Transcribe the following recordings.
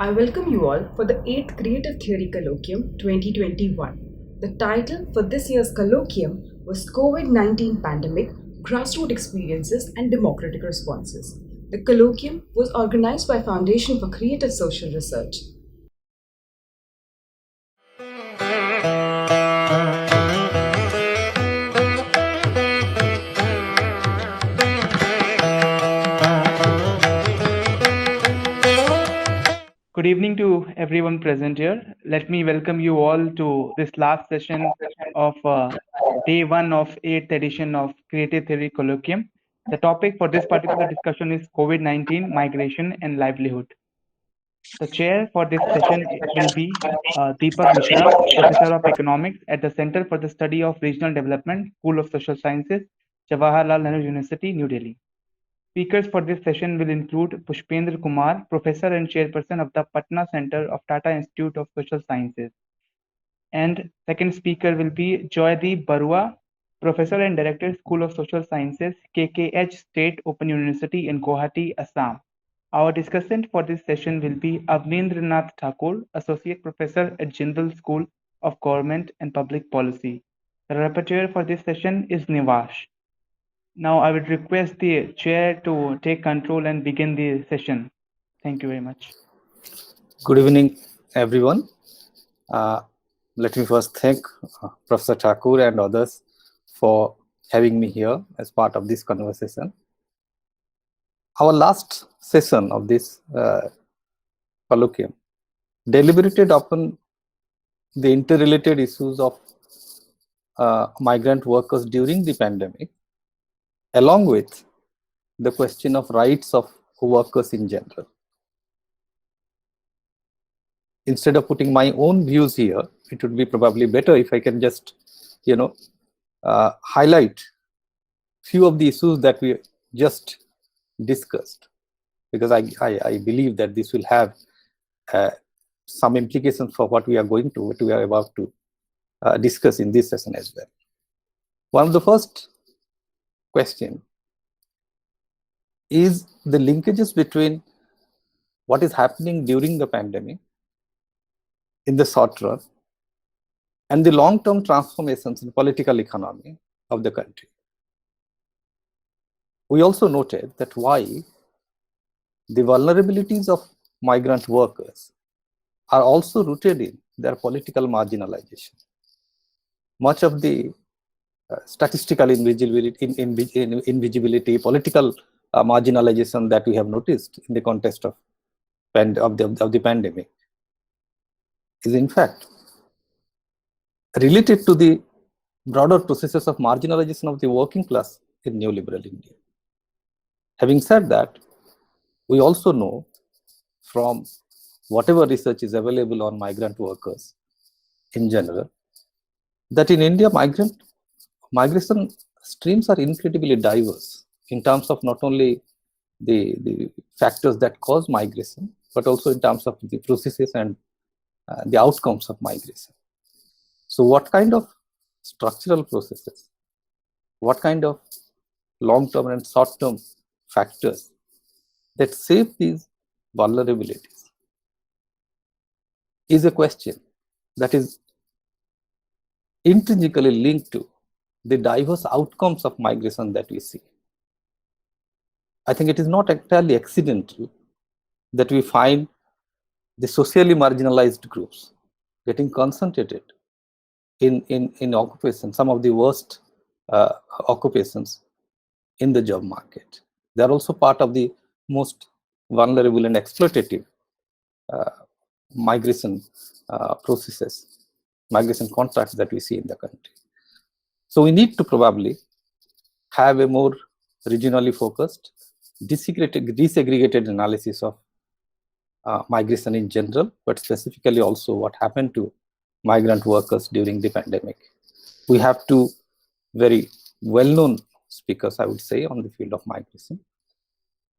I welcome you all for the 8th Creative Theory Colloquium 2021. The title for this year's colloquium was COVID-19 Pandemic, Grassroots Experiences and Democratic Responses. The colloquium was organized by Foundation for Creative Social Research. Good evening to everyone present here. Let me welcome you all to this last session of day one of 8th edition of Creative Theory Colloquium. The topic for this particular discussion is COVID-19, Migration and Livelihood. The chair for this session will be Deepak Mishra, Professor of Economics at the Center for the Study of Regional Development, School of Social Sciences, Jawaharlal Nehru University, New Delhi. Speakers for this session will include Pushpendra Kumar, Professor and Chairperson of the Patna Center of Tata Institute of Social Sciences. And second speaker will be Joydeep Boruah, Professor and Director, School of Social Sciences, KKH State Open University in Guwahati, Assam. Our discussant for this session will be Avnindra Nath Thakur, Associate Professor at Jindal School of Government and Public Policy. The rapporteur for this session is Nivash. Now I would request the chair to take control and begin the session. Thank you very much. Good evening, everyone. Let me first thank Professor Thakur and others for having me here as part of this conversation. Our last session of this colloquium deliberated upon the interrelated issues of migrant workers during the pandemic, along with the question of rights of workers in general. Instead of putting my own views here, it would be probably better if I can just, highlight few of the issues that we just discussed, because I believe that this will have some implications for what we are about to discuss in this session as well. One of the first question is the linkages between what is happening during the pandemic in the short run and the long-term transformations in political economy of the country. We also noted that why the vulnerabilities of migrant workers are also rooted in their political marginalization. Much of the statistical invisibility, political marginalization that we have noticed in the context of the pandemic is in fact related to the broader processes of marginalization of the working class in neoliberal India. Having said that, we also know from whatever research is available on migrant workers in general that in India migration streams are incredibly diverse in terms of not only the factors that cause migration, but also in terms of the processes and the outcomes of migration. So what kind of structural processes, what kind of long-term and short-term factors that shape these vulnerabilities is a question that is intrinsically linked to the diverse outcomes of migration that we see. I think it is not entirely accidental that we find the socially marginalized groups getting concentrated in occupation, some of the worst occupations in the job market. They are also part of the most vulnerable and exploitative migration processes, migration contracts that we see in the country. So we need to probably have a more regionally focused, disaggregated analysis of migration in general, but specifically also what happened to migrant workers during the pandemic. We have two very well-known speakers, I would say, on the field of migration.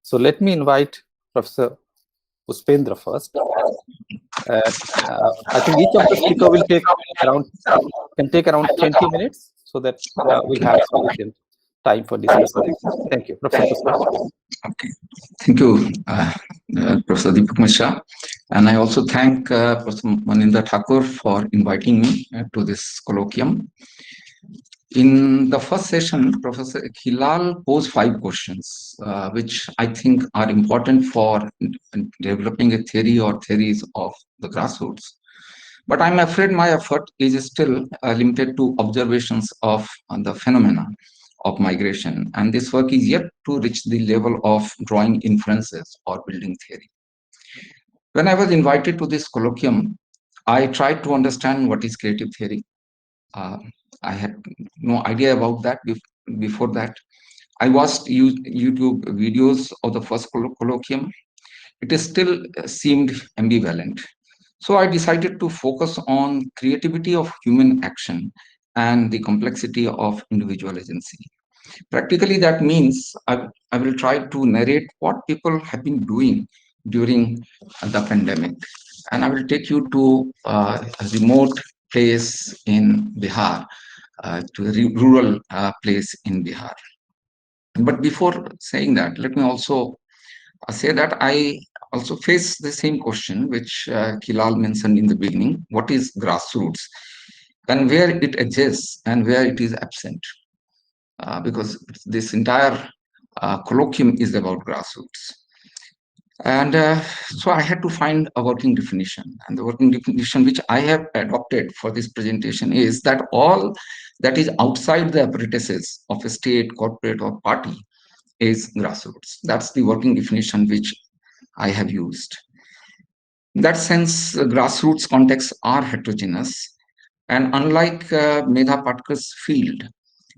So let me invite Professor Pushpendra first. I think each of the speakers will take around 20 minutes so that we'll have sufficient time for discussion. Thank you, Professor Pushpendra. Okay, thank you, Professor Deepak Mishra. And I also thank Professor Avnindra Thakur for inviting me to this colloquium. In the first session, Professor Hilal posed 5 questions, which I think are important for developing a theory or theories of the grassroots. But I'm afraid my effort is still limited to observations of the phenomena of migration, and this work is yet to reach the level of drawing inferences or building theory. When I was invited to this colloquium, I tried to understand what is creative theory. Uh, I had no idea about that before that. I watched YouTube videos of the first colloquium. It still seemed ambivalent. So I decided to focus on creativity of human action and the complexity of individual agency. Practically, that means I will try to narrate what people have been doing during the pandemic. And I will take you to a remote place in Bihar, to a rural place in Bihar. But before saying that, let me also say that I also face the same question which Kilal mentioned in the beginning. What is grassroots? And where it exists and where it is absent? Because this entire colloquium is about grassroots. And so I had to find a working definition. And the working definition which I have adopted for this presentation is that all that is outside the apparatuses of a state, corporate, or party is grassroots. That's the working definition which I have used. In that sense, grassroots contexts are heterogeneous. And unlike Medha Patkar's field,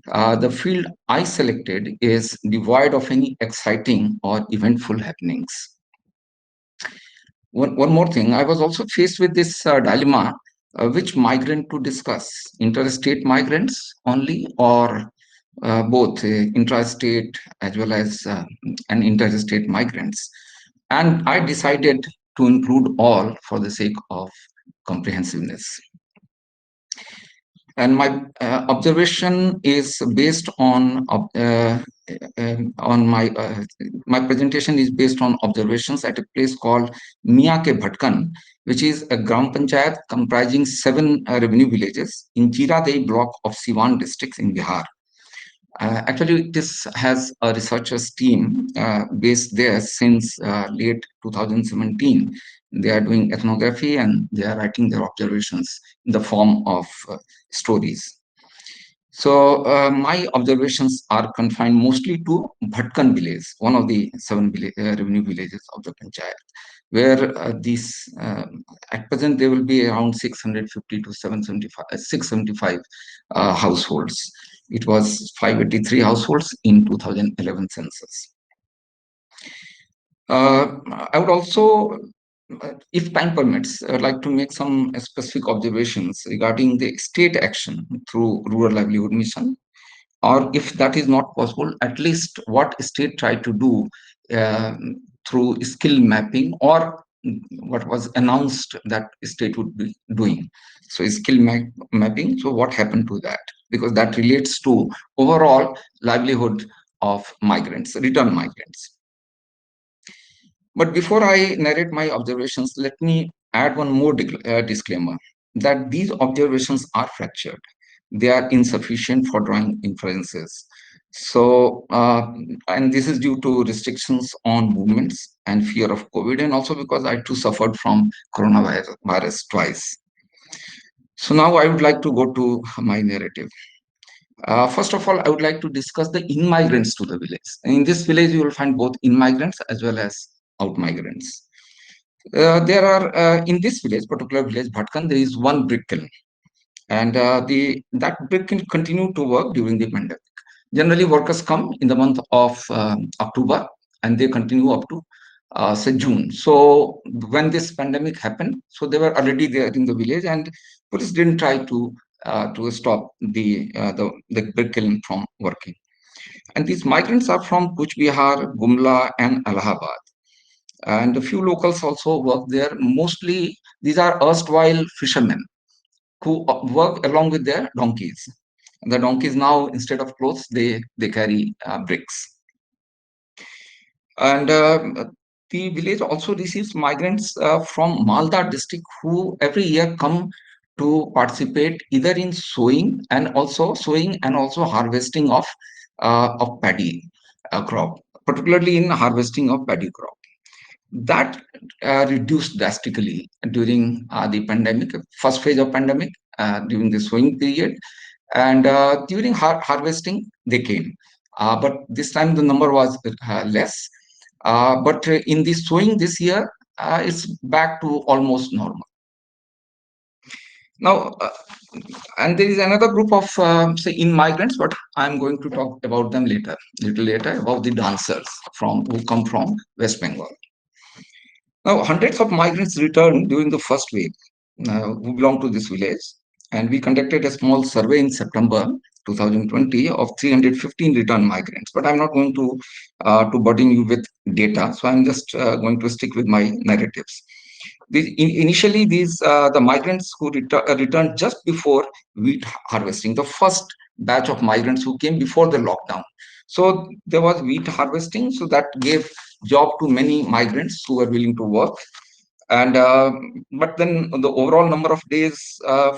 the field I selected is devoid of any exciting or eventful happenings. One more thing, I was also faced with this dilemma, which migrant to discuss, interstate migrants only or both intrastate as well as and interstate migrants. And I decided to include all for the sake of comprehensiveness. And my observation is based on my presentation is based on observations at a place called Miya ke Bhatkan, which is a gram panchayat comprising 7 revenue villages in Jiradei block of Siwan districts in Bihar. Actually, this has a researchers team based there since late 2017. They are doing ethnography and they are writing their observations in the form of stories. So my observations are confined mostly to Bhatkan village, one of the 7 revenue villages of the panchayat, where at present there will be around 650 to 675 households. It was 583 households in 2011 census. I would also, if time permits, I would like to make some specific observations regarding the state action through Rural Livelihood Mission, or if that is not possible, at least what state tried to do through skill mapping, or what was announced that state would be doing. So skill mapping, so what happened to that? Because that relates to overall livelihood of migrants, return migrants. But before I narrate my observations, let me add one more disclaimer, that these observations are fractured. They are insufficient for drawing inferences. So, and this is due to restrictions on movements and fear of COVID, and also because I too suffered from coronavirus twice. So now I would like to go to my narrative. First of all, I would like to discuss the in-migrants to the village. In this village, you will find both in-migrants as well as out-migrants. There are, in this village, particular village, Bhatkan, there is one brick kiln. And that brick kiln continued to work during the pandemic. Generally, workers come in the month of October and they continue up to say June. So when this pandemic happened, so they were already there in the village, and police didn't try to stop the brick kiln from working. And these migrants are from Kuch Bihar, Gumla, and Allahabad. And a few locals also work there. Mostly, these are erstwhile fishermen who work along with their donkeys. The donkeys now, instead of clothes, they carry bricks. And the village also receives migrants from Malda district who every year come to participate either in sowing and also harvesting of paddy crop, particularly in harvesting of paddy crop. That reduced drastically during the pandemic, first phase of pandemic, during the sowing period, and during harvesting they came, but this time the number was less. But in the sowing this year, it's back to almost normal. Now, and there is another group of say in migrants, but I'm going to talk about them little later, about the dancers who come from West Bengal. Now, hundreds of migrants returned during the first wave who belong to this village, and we conducted a small survey in September 2020 of 315 returned migrants. But I'm not going to burden you with data, so I'm just going to stick with my narratives. Initially, the migrants who returned just before wheat harvesting, the first batch of migrants who came before the lockdown. So there was wheat harvesting, so that gave job to many migrants who were willing to work. And but then the overall number of days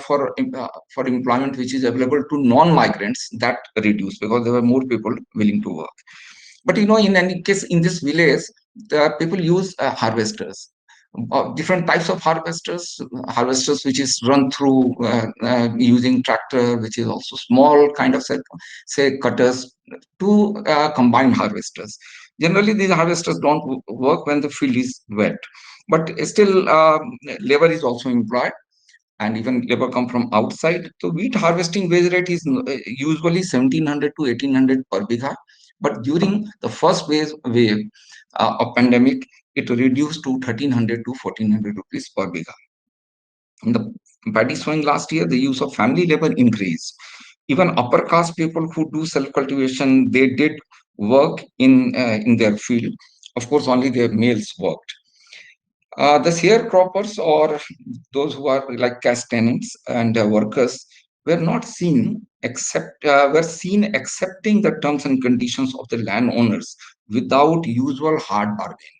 for employment which is available to non-migrants, that reduced because there were more people willing to work. But in any case, in this village, the people use harvesters. Different types of harvesters which is run through using tractor, which is also small kind of say cutters, to combined harvesters. Generally, these harvesters don't work when the field is wet, but still labor is also employed, and even labor come from outside. So wheat harvesting wage rate is usually 1700 to 1800 per bigha, but during the first wave of pandemic, it reduced to 1300 to 1400 rupees per bigha. In the paddy sowing last year, the use of family labor increased. Even upper caste people who do self cultivation, they did work in their field. Of course, only their males worked. The sharecroppers, or those who are like caste tenants and workers, were not seen were seen accepting the terms and conditions of the landowners without usual hard bargain.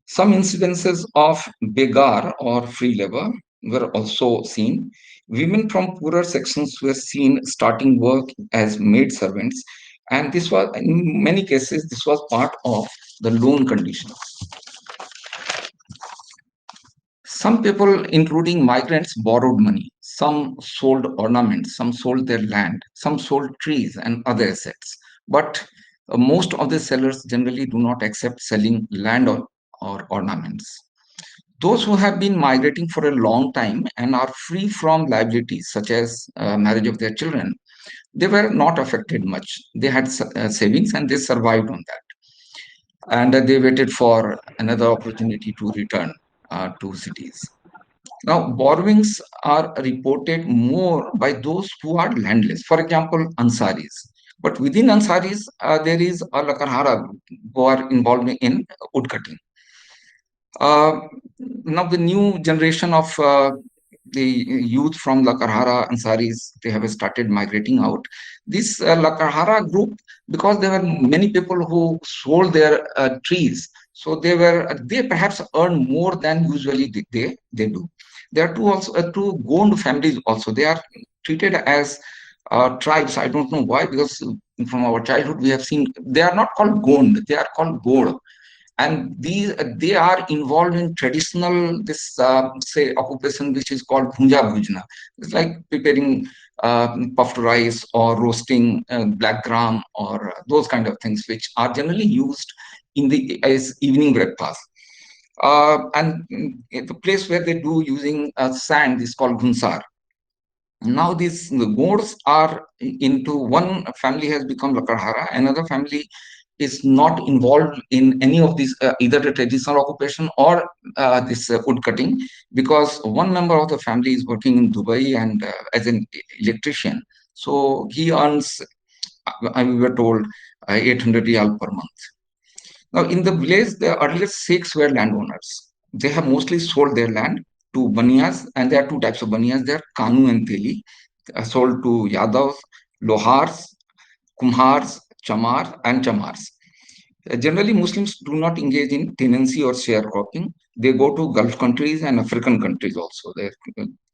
Some incidences of begar or free labor were also seen. Women from poorer sections were seen starting work as maid servants, and this was, in many cases, this was part of the loan conditions. Some people, including migrants, borrowed money. Some sold ornaments, some sold their land, some sold trees and other assets. But most of the sellers generally do not accept selling land or ornaments. Those who have been migrating for a long time and are free from liabilities such as marriage of their children, they were not affected much. They had savings and they survived on that. And they waited for another opportunity to return to cities. Now, borrowings are reported more by those who are landless. For example, Ansaris. But within Ansaris, there is a Lakarhara group who are involved in woodcutting. Now, the new generation of the youth from Lakarhara Ansaris, they have started migrating out. This Lakarhara group, because there were many people who sold their trees, so they perhaps earn more than usually they do. There are two Gond families also. They are treated as tribes. I don't know why, because from our childhood we have seen they are not called Gond, they are called Gord. And they are involved in traditional say occupation which is called bhunja bhujna. It's like preparing puffed rice or roasting black gram or those kind of things, which are generally used as evening breakfast. And the place where they do using sand is called Gunsar. Now these gods are into, one family has become Lakarhara, another family is not involved in any of these, either the traditional occupation or this wood cutting, because one member of the family is working in Dubai and as an electrician. So he earns, we were told, 800 riyal per month. Now, in the village, the earlier Sikhs were landowners. They have mostly sold their land to Baniyas, and there are two types of Baniyas. There are Kanu and Teli, sold to Yadavs, Lohars, Kumhars, Chamars. Generally, Muslims do not engage in tenancy or sharecropping. They go to Gulf countries and African countries also. There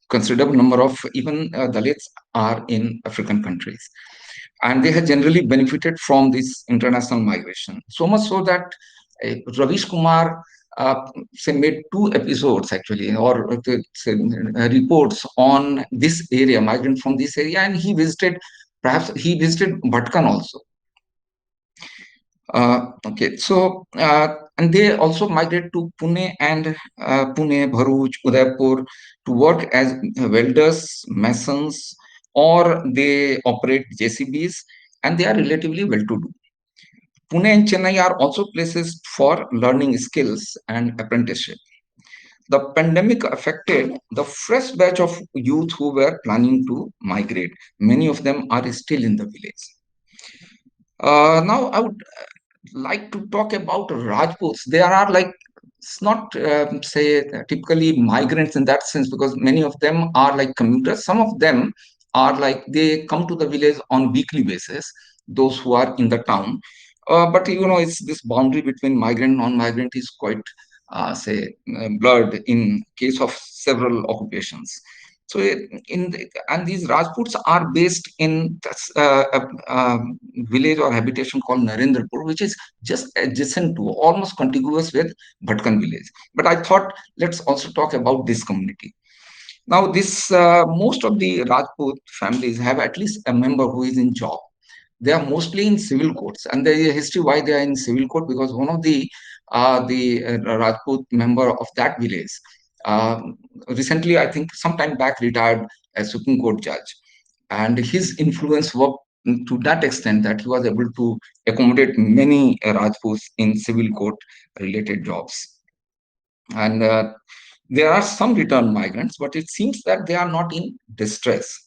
considerable number of even Dalits are in African countries. And they have generally benefited from this international migration. So much so that Ravish Kumar say made 2 episodes actually, or reports on this area, migrant from this area, and perhaps he visited Bhatkan also. Okay, so and they also migrate to Pune and Pune, Bharuch, Udaipur to work as welders, masons, or they operate JCBs, and they are relatively well-to-do. Pune and Chennai are also places for learning skills and apprenticeship. The pandemic affected the fresh batch of youth who were planning to migrate. Many of them are still in the village. Now, I would like to talk about Rajputs. They are like, it's not say typically migrants in that sense, because many of them are like commuters. Some of them are like they come to the village on weekly basis, those who are in the town. But it's this boundary between migrant and non-migrant is quite blurred in case of several occupations. So and these Rajputs are based in a village or habitation called Narendrapur, which is just adjacent to, almost contiguous with Bhatkan village. But I thought let's also talk about this community. Now, this most of the Rajput families have at least a member who is in job. They are mostly in civil courts, and there is a history why they are in civil court, because one of the Rajput member of that village uh, recently, I think sometime back, retired as Supreme Court judge, and his influence worked to that extent that he was able to accommodate many Rajputs in civil court related jobs. And there are some returned migrants, but it seems that they are not in distress.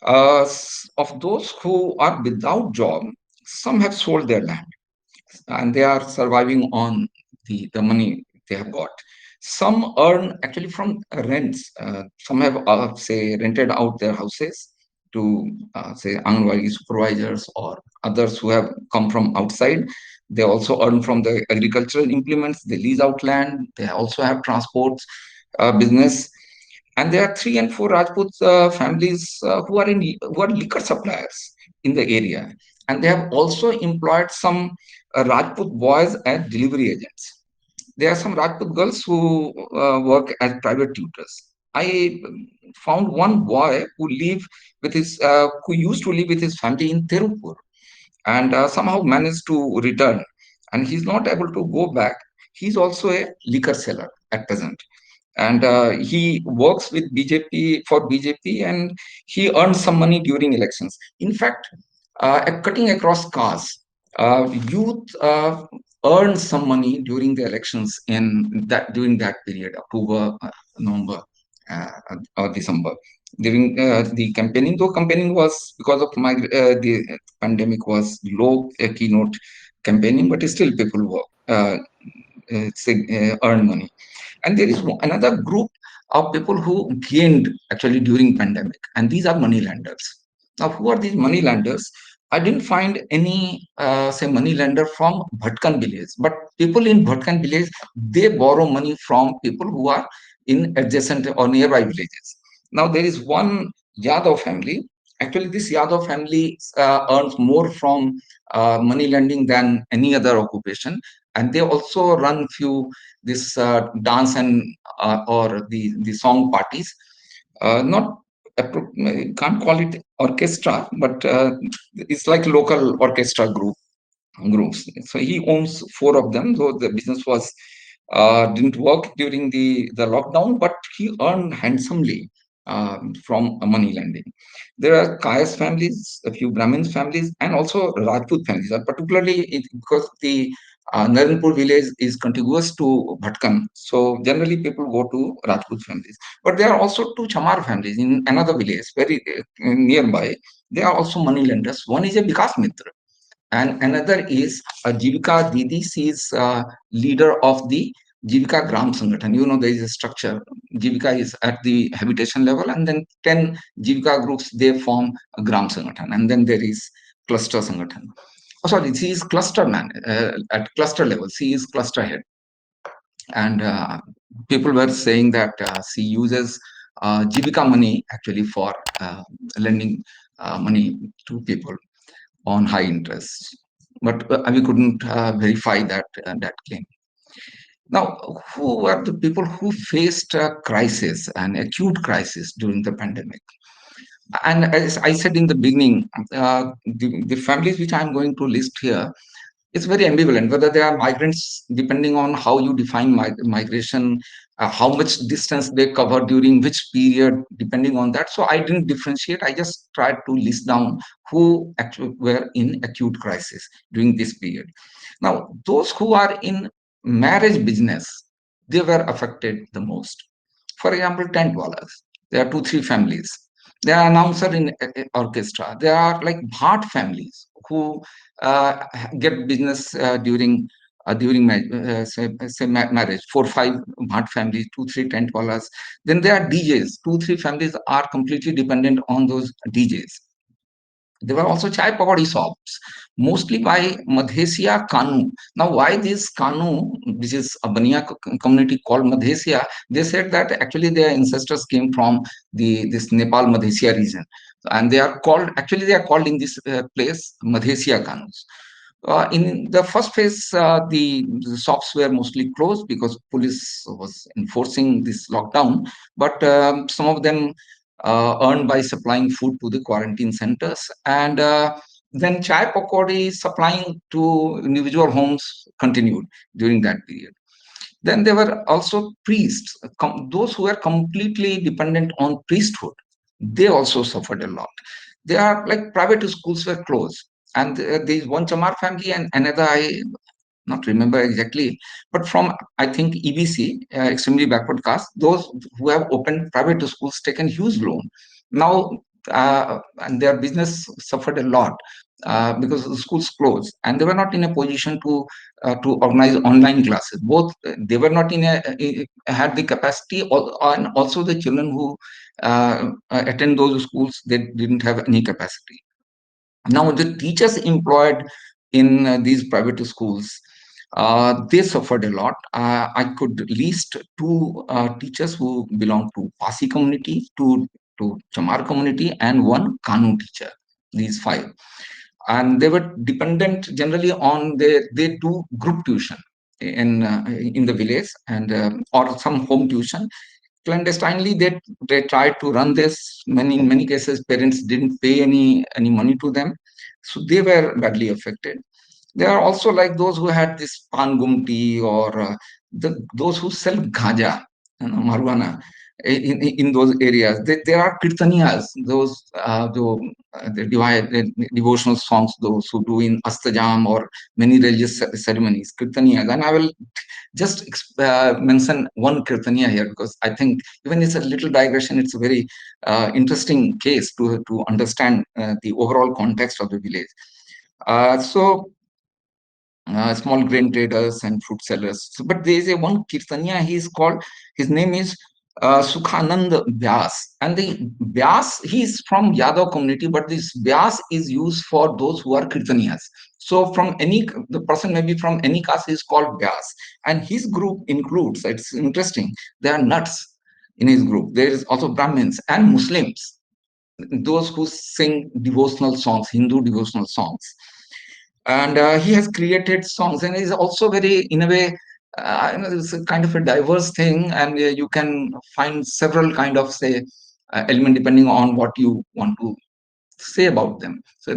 Of those who are without job, some have sold their land and they are surviving on the money they have got. Some earn actually from rents. Some have, say, rented out their houses to, say, Anganwadi supervisors or others who have come from outside. They also earn from the agricultural implements. They lease out land. They also have transports business. And there are 3 and 4 Rajput families who are liquor suppliers in the area, and they have also employed some Rajput boys as delivery agents. There are some Rajput girls who work as private tutors. I found one boy who used to live with his family in Tirupur, and somehow managed to return, and he's not able to go back. He's also a liquor seller at present, and he works with BJP, and he earns some money during elections. In fact, cutting across caste, youth earn some money during the elections during that period, October, November, or December. During the campaigning, though campaigning was, because of the pandemic, was low keynote campaigning, but still people work, earn money. And there is another group of people who gained actually during pandemic, and these are money lenders. Now, who are these money lenders? I didn't find any say money lender from Bhatkan village, but people in Bhatkan village, they borrow money from people who are in adjacent or nearby villages. Now, there is one Yadav family. Actually, this Yadav family earns more from money lending than any other occupation, and they also run few this dance and or the song parties. Not can't call it orchestra, but it's like local orchestra groups. So he owns 4 of them, though the business was didn't work during the lockdown, but he earned handsomely from money lending. There are Kayas families, a few Brahmins families, and also Rajput families. Particularly because the Narendrapur village is contiguous to Bhatkan, so generally people go to Rajput families. But there are also 2 Chamar families in another village very nearby. They are also money lenders. One is a Vikas Mitra, and another is a Jivika Didi. She is leader of the Jivika Gram Sangathan. There is a structure. Jivika is at the habitation level, and then 10 Jivika groups, they form a Gram Sangathan, and then there is cluster Sangathan. sorry, she is cluster man at cluster level. She is cluster head, and people were saying that she uses Jivika money actually for lending money to people on high interest. But we couldn't verify that claim. Now, who were the people who faced a crisis, an acute crisis during the pandemic? And as I said in the beginning, the families which I'm going to list here, it's very ambivalent whether they are migrants, depending on how you define migration, how much distance they cover during which period, depending on that. So I didn't differentiate. I just tried to list down who actually were in acute crisis during this period. Now, those who are in marriage business, they were affected the most. For example, tent dwellers. There are two, three families. There are announcer in orchestra. There are like Bhat families who uh, get business during marriage. 4, 5 Bhat families, 2, 3 tent wallahs. Then there are DJs. 2, 3 families are completely dependent on those DJs. There were also chai pakodi shops, mostly by Madhesia Kanu. Now, why this Kanu, which is a Baniya community called Madhesia, they said that actually their ancestors came from this Nepal Madhesia region, and they are called in this place Madhesia Kanus. In the first phase, the shops were mostly closed because police was enforcing this lockdown. But some of them earned by supplying food to the quarantine centers, and then chai pakodi supplying to individual homes continued during that period. Then there were also priests, those who were completely dependent on priesthood. They also suffered a lot. They are like private schools were closed, and there is one Chamar family and another I not remember exactly, but from I think EBC, extremely backward caste, those who have opened private schools taken huge loan. Now, and their business suffered a lot because the schools closed, and they were not in a position to organize online classes. Both they were not in had the capacity, and also the children who attend those schools, they didn't have any capacity. Now, the teachers employed in these private schools, they suffered a lot. I could list two teachers who belong to Pasi community, to Chamar community, and one Kanu teacher. These 5, and they were dependent generally on they do group tuition in the village, and or some home tuition clandestinely. They tried to run this. In many cases, parents didn't pay any money to them, so they were badly affected. There are also like those who had this pan gumti, or those who sell gaja, marijuana in those areas. There are kirtaniyas, those the devotional songs, those who do in astajam or many religious ceremonies, kirtaniyas. And I will just mention one kirtaniya here, because I think even it's a little digression, it's a very interesting case to understand the overall context of the village. So small grain traders and fruit sellers. So, but there is a one Kirtaniya, his name is Sukhanand Vyas. And the Vyas, he is from Yadav community, but this Vyas is used for those who are Kirtaniyas. So the person may be from any caste, is called Vyas. And his group includes, it's interesting, there are nuts in his group. There is also Brahmins and Muslims, those who sing devotional songs, Hindu devotional songs. And he has created songs, and he's also very, in a way, it's a kind of a diverse thing, and you can find several kind of, say, element depending on what you want to say about them. So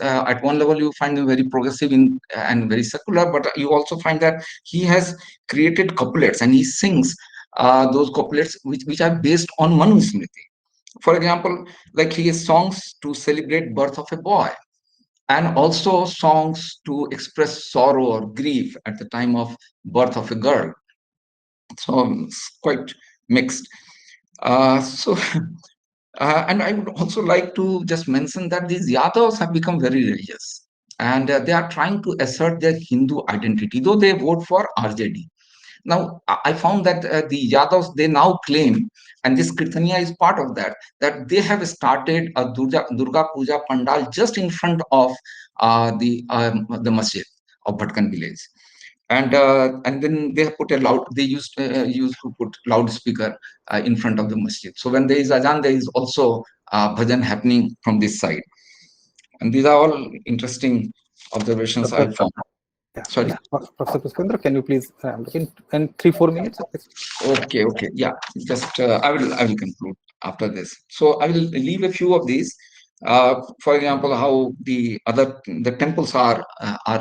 at one level you find them very progressive and very secular, but you also find that he has created couplets, and he sings those couplets which are based on Manusmriti. For example, like he has songs to celebrate birth of a boy, and also songs to express sorrow or grief at the time of birth of a girl. So it's quite mixed. So and I would also like to just mention that these Yadavs have become very religious, and they are trying to assert their Hindu identity, though they vote for RJD. Now, I found that the Yadavs, they now claim, and this Kirtaniya is part of that, that they have started a Durga Puja Pandal just in front of the masjid of Bhatkan village. And then they have put a loud. They used to put loudspeaker in front of the masjid. So when there is azan, there is also bhajan happening from this side. And these are all interesting observations I found. Yeah. Sorry. Professor Pushpendra, can you please in 3-4 minutes? Okay. Yeah. Just I will conclude after this. So I will leave a few of these. For example, how the temples are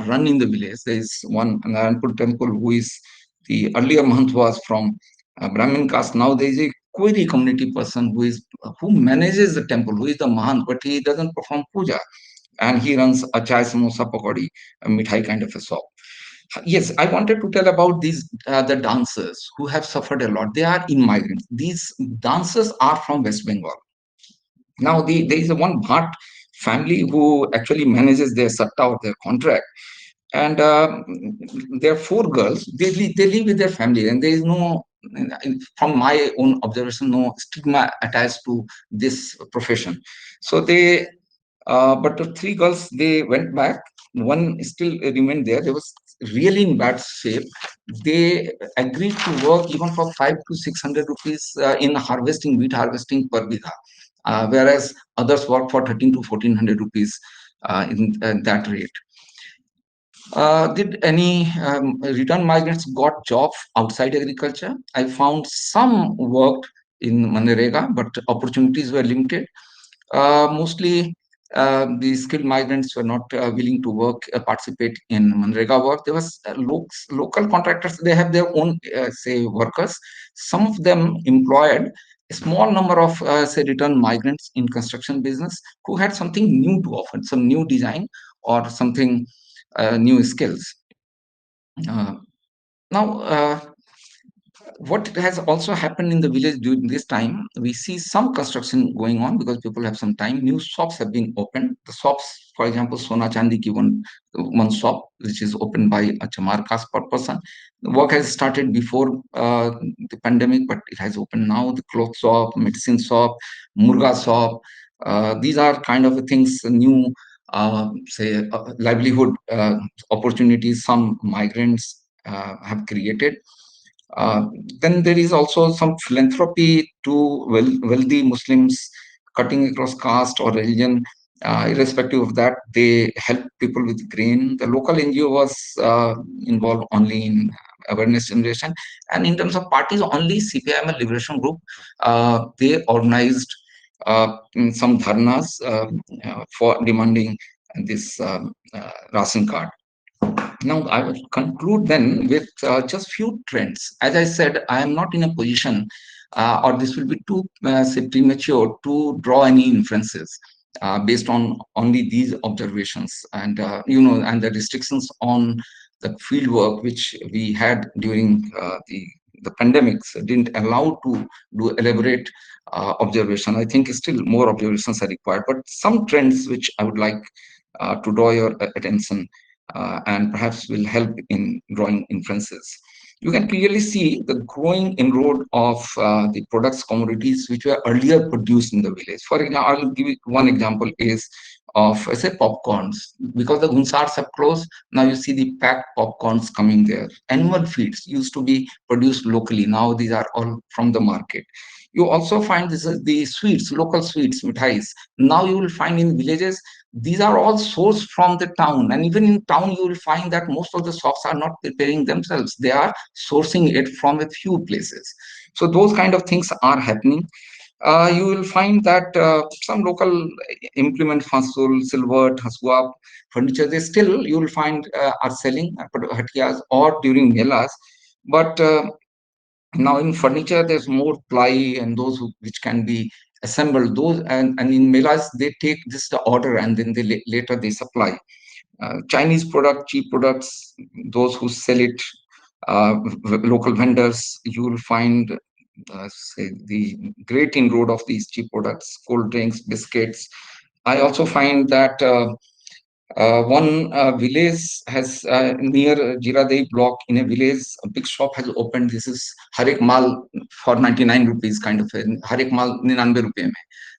run in the village. There is one Narayanpur temple who is the earlier Mahant was from Brahmin caste. Now there is a query community person who manages the temple, who is the Mahant, but he doesn't perform puja, and he runs a chai, samosa, pakodi, a mithai kind of a shop. Yes, I wanted to tell about these the dancers who have suffered a lot. They are in migrants. These dancers are from West Bengal. Now, there is a one Bhat family who actually manages their satta or their contract, and there are four girls. They live with their family, and there is no, from my own observation, no stigma attached to this profession. So but the three girls, they went back. One still remained there. They was really in bad shape. They agreed to work even for 500 to 600 rupees in harvesting, wheat harvesting per bigha, whereas others work for 13 to 1400 rupees in that rate. Did any return migrants got jobs outside agriculture? I found some worked in Manrega, but opportunities were limited. Mostly, the skilled migrants were not willing to participate in Manrega work. There was local contractors. They have their own, say, workers. Some of them employed a small number of, say, returned migrants in construction business who had something new to offer, some new design or something new skills. Now, what has also happened in the village during this time, we see some construction going on because people have some time. New shops have been opened. The shops, for example, Sona Chandi ki one shop, which is opened by a Chamar caste person. The work has started before the pandemic, but it has opened now. The cloth shop, medicine shop, murga shop. These are kind of things, new, say, livelihood opportunities some migrants have created. Then there is also some philanthropy to wealthy Muslims cutting across caste or religion. Irrespective of that, they help people with grain. The local NGO was involved only in awareness generation. And in terms of parties, only CPIM Liberation Group, they organized some dharnas for demanding this ration card. Now, I will conclude then with just few trends. As I said, I am not in a position, or this will be too say premature to draw any inferences based on only these observations, and and the restrictions on the field work which we had during the pandemics didn't allow to do elaborate observation. I think still more observations are required, but some trends which I would like to draw your attention and perhaps will help in drawing inferences. You can clearly see the growing inroad of the products, commodities which were earlier produced in the village. For example, I'll give you one example is of, say, popcorns. Because the gunsars have closed, now you see the packed popcorns coming there. Animal feeds used to be produced locally. Now these are all from the market. You also find this is the sweets, local sweets, mithais. Now you will find in villages, these are all sourced from the town, and even in town you will find that most of the shops are not preparing themselves. They are sourcing it from a few places. So those kind of things are happening. You will find that some local implement, hasul, silver, haswa, furniture, they still you will find are selling at hatiyas or during melas. But now in furniture, there's more ply and those which can be assembled. Those and in melas, they take just the order and then they later they supply. Chinese product, cheap products, those who sell it, local vendors, you will find say the great inroad of these cheap products, cold drinks, biscuits. I also find that One village has near Jiradev block in a village, a big shop has opened. This is Harek Mal for 99 rupees kind of Harek Mal 99 rupees mein.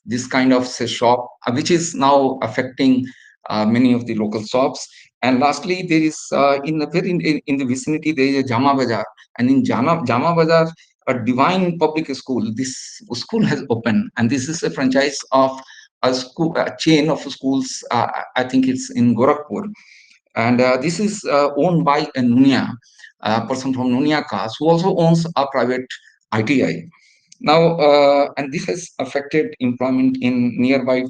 This kind of say, shop, which is now affecting many of the local shops. And lastly, there is in the vicinity there is a Jama Bazar, and in Jama Bazar, a divine public school. This school has opened, and this is a franchise of a chain of schools. I think it's in Gorakhpur, and this is owned by a Duniya, a person from Duniya caste, who also owns a private ITI. Now, and this has affected employment in nearby,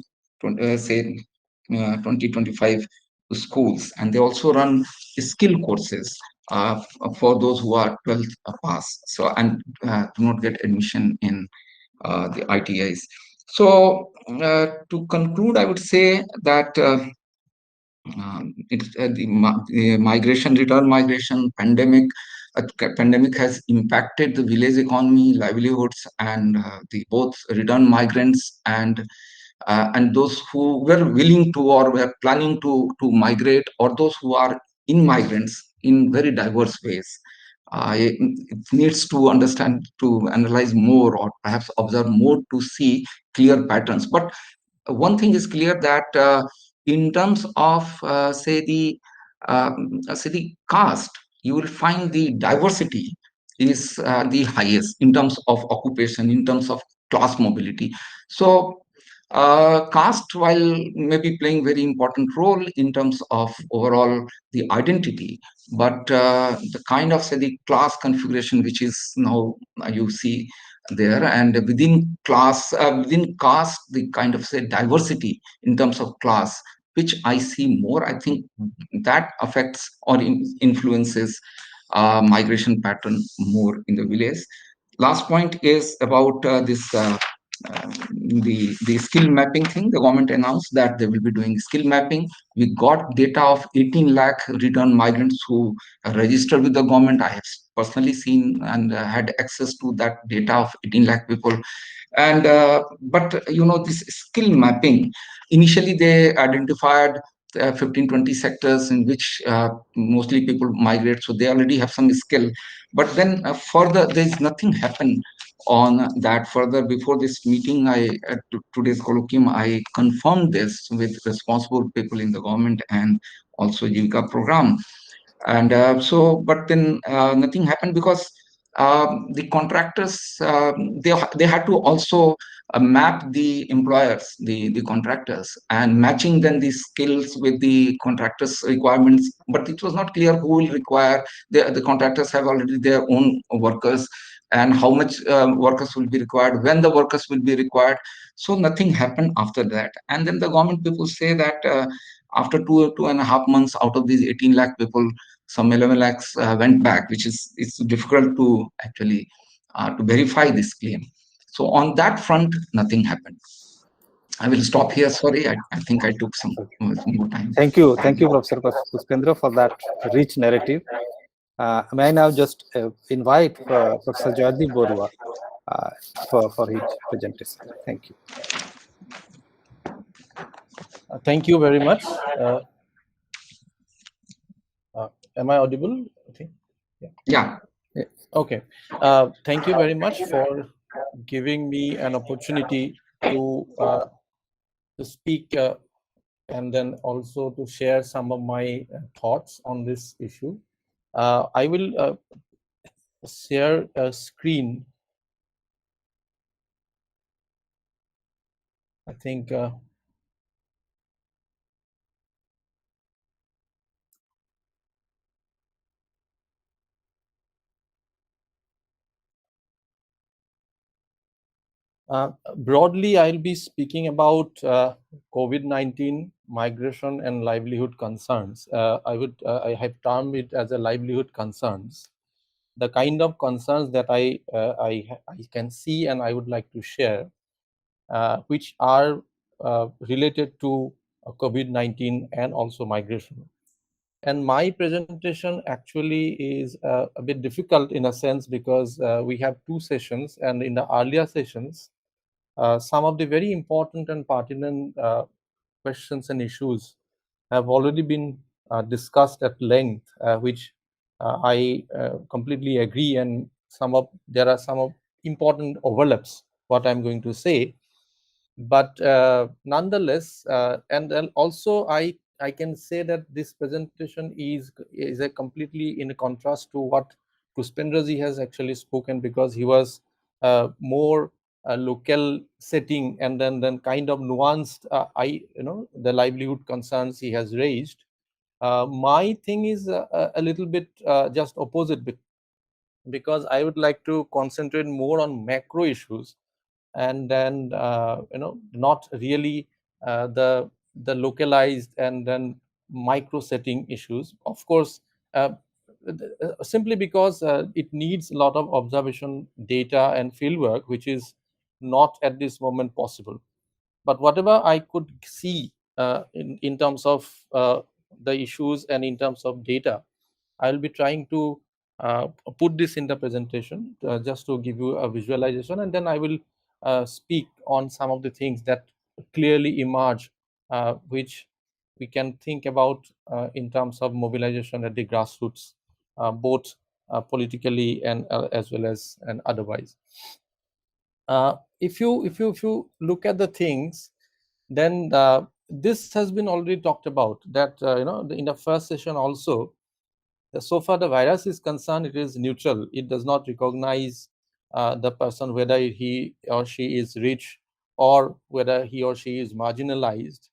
say, 20-25 schools, and they also run skill courses for those who are 12th pass, so and do not get admission in the ITIs. So, to conclude, I would say that the migration, return migration, pandemic has impacted the village economy, livelihoods, and the both return migrants and those who were willing to or were planning to migrate, or those who are in migrants in very diverse ways. It needs to understand, to analyze more, or perhaps observe more to see clear patterns. But one thing is clear, that in terms of say the caste, you will find the diversity is the highest in terms of occupation, in terms of class mobility. So caste, while maybe playing very important role in terms of overall the identity, but the kind of say the class configuration which is now you see there, and within within caste, the kind of say diversity in terms of class, which I see more, I think that affects or influences migration pattern more in the village. Last point is about this the skill mapping thing. The government announced that they will be doing skill mapping. We got data of 18 lakh return migrants who registered with the government. I have personally seen and had access to that data of 18 lakh people. And but this skill mapping, initially they identified 15-20 sectors in which mostly people migrate, so they already have some skill. But then further, there is nothing happened on that further. Before this meeting, today's colloquium, I confirmed this with responsible people in the government and also Jivika program. And but then nothing happened, because the contractors, they had to also map the employers, the contractors, and matching then the skills with the contractors requirements. But it was not clear who will require. The contractors have already their own workers, and how much workers will be required, when the workers will be required. So nothing happened after that. And then the government people say that after 2.5 months, out of these 18 lakh people, some 11 lakhs went back, which is it's difficult to actually to verify this claim. So on that front, nothing happened. I will stop here. Sorry, I think I took some more time. Thank you, Professor Pushpendra, for that rich narrative. May I now just invite Professor Joydeep Boruah for his presentation. Thank you. Thank you very much. Am I audible? Okay. Yeah. Okay. Thank you very much for giving me an opportunity to speak and then also to share some of my thoughts on this issue. I will share a screen. I think broadly, I'll be speaking about COVID-19, migration, and livelihood concerns. I have termed it as a livelihood concerns. The kind of concerns that I can see and I would like to share, which are related to COVID-19 and also migration. And my presentation actually is a bit difficult in a sense, because we have two sessions, and in the earlier sessions, some of the very important and pertinent questions and issues have already been discussed at length, which I completely agree, and there are some important overlaps what I'm going to say. But nonetheless, and then also I can say that this presentation is a completely in contrast to what Pushpendra ji has actually spoken, because he was more local setting and then kind of nuanced the livelihood concerns he has raised. My thing is a little bit just opposite, because I would like to concentrate more on macro issues, and then not really the localized and then micro setting issues. Of course, simply because it needs a lot of observation data and fieldwork, which is not at this moment possible. But whatever I could see in terms of the issues and in terms of data, I'll be trying to put this in the presentation just to give you a visualization, and then I will speak on some of the things that clearly emerge, which we can think about in terms of mobilization at the grassroots, both politically and as well as and otherwise. If you look at the things, then this has been already talked about, that in the first session also. So far the virus is concerned, it is neutral. It does not recognize the person, whether he or she is rich or whether he or she is marginalized.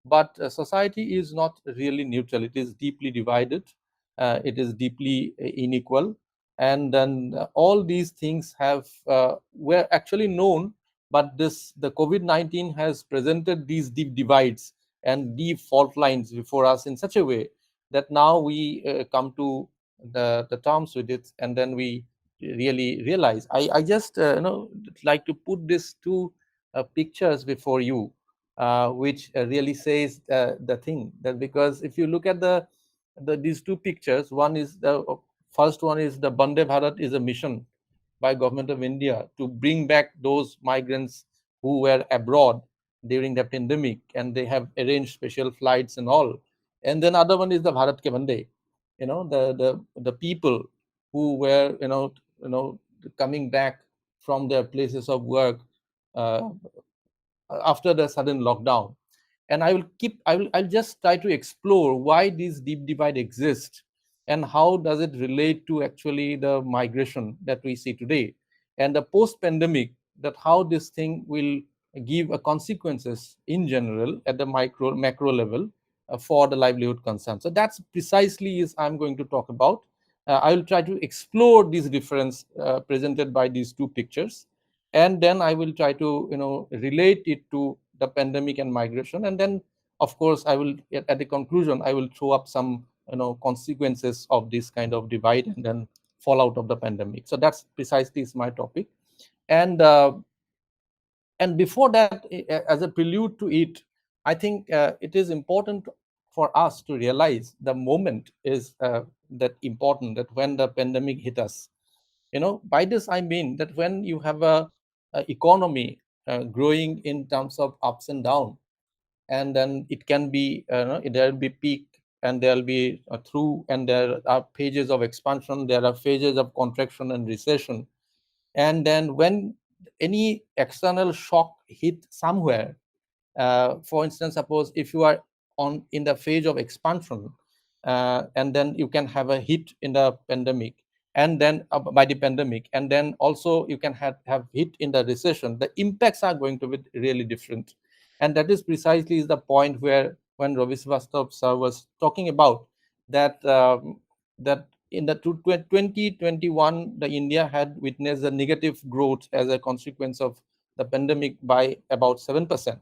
But society is not really neutral. It is deeply divided. It is deeply unequal. And then all these things were actually known, but the COVID-19 has presented these deep divides and deep fault lines before us in such a way that now we come to the terms with it, and then we really realize. I just like to put these two pictures before you, which really says the thing, that because if you look at these two pictures, one is the first one is the Bande Bharat is a mission by government of India to bring back those migrants who were abroad during the pandemic, and they have arranged special flights and all. And then other one is the Bharat Ke Bande, the people who were coming back from their places of work after the sudden lockdown. And I'll just try to explore why this deep divide exists and how does it relate to actually the migration that we see today, and the post pandemic, that how this thing will give a consequences in general at the macro level for the livelihood concern. So that's precisely is I'm going to talk about. I will try to explore this difference presented by these two pictures, and then I will try to relate it to the pandemic and migration, and then of course I will at the conclusion I will throw up some consequences of this kind of divide and then fallout of the pandemic. So that's precisely is my topic. And before that, as a prelude to it, I think it is important for us to realize the moment is that important, that when the pandemic hit us, by this I mean that when you have a economy growing in terms of ups and down, and then it can be there will be peak and there will be through, and there are phases of expansion, there are phases of contraction and recession. And then when any external shock hit somewhere, for instance, suppose if you are in the phase of expansion, and then you can have a hit in the pandemic, and then by the pandemic, and then also you can have hit in the recession, the impacts are going to be really different. And that is precisely the point where when Ravi Srivastava sir was talking about that that in the 2021 the India had witnessed a negative growth as a consequence of the pandemic by about 7%,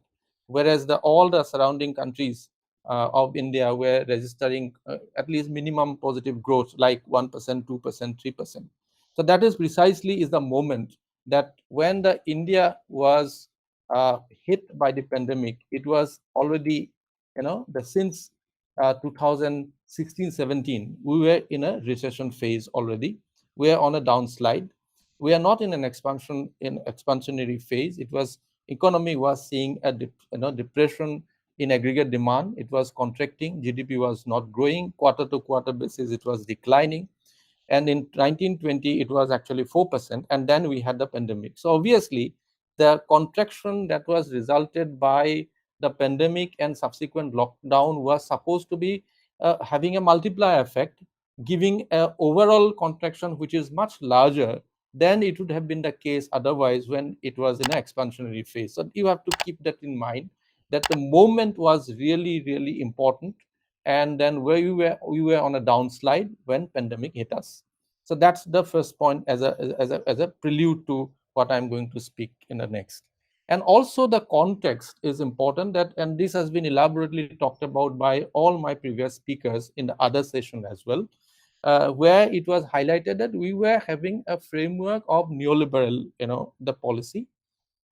whereas all the surrounding countries of India were registering at least minimum positive growth like 1%, 2%, 3%. So that is precisely is the moment that when the India was hit by the pandemic, it was already, since 2016-17, we were in a recession phase already. We are on a downslide. We are not in an expansionary phase. It was economy was seeing a depression in aggregate demand, it was contracting. GDP was not growing. Quarter to quarter basis, it was declining. And in 1920, it was actually 4%. And then we had the pandemic. So obviously, the contraction that was resulted by the pandemic and subsequent lockdown was supposed to be having a multiplier effect, giving an overall contraction which is much larger than it would have been the case otherwise when it was in an expansionary phase. So you have to keep that in mind, that the moment was really, really important. And then where we were on a downslide when pandemic hit us. So that's the first point as a prelude to what I'm going to speak in the next. And also the context is important, that, and this has been elaborately talked about by all my previous speakers in the other session as well, where it was highlighted that we were having a framework of neoliberal, the policy.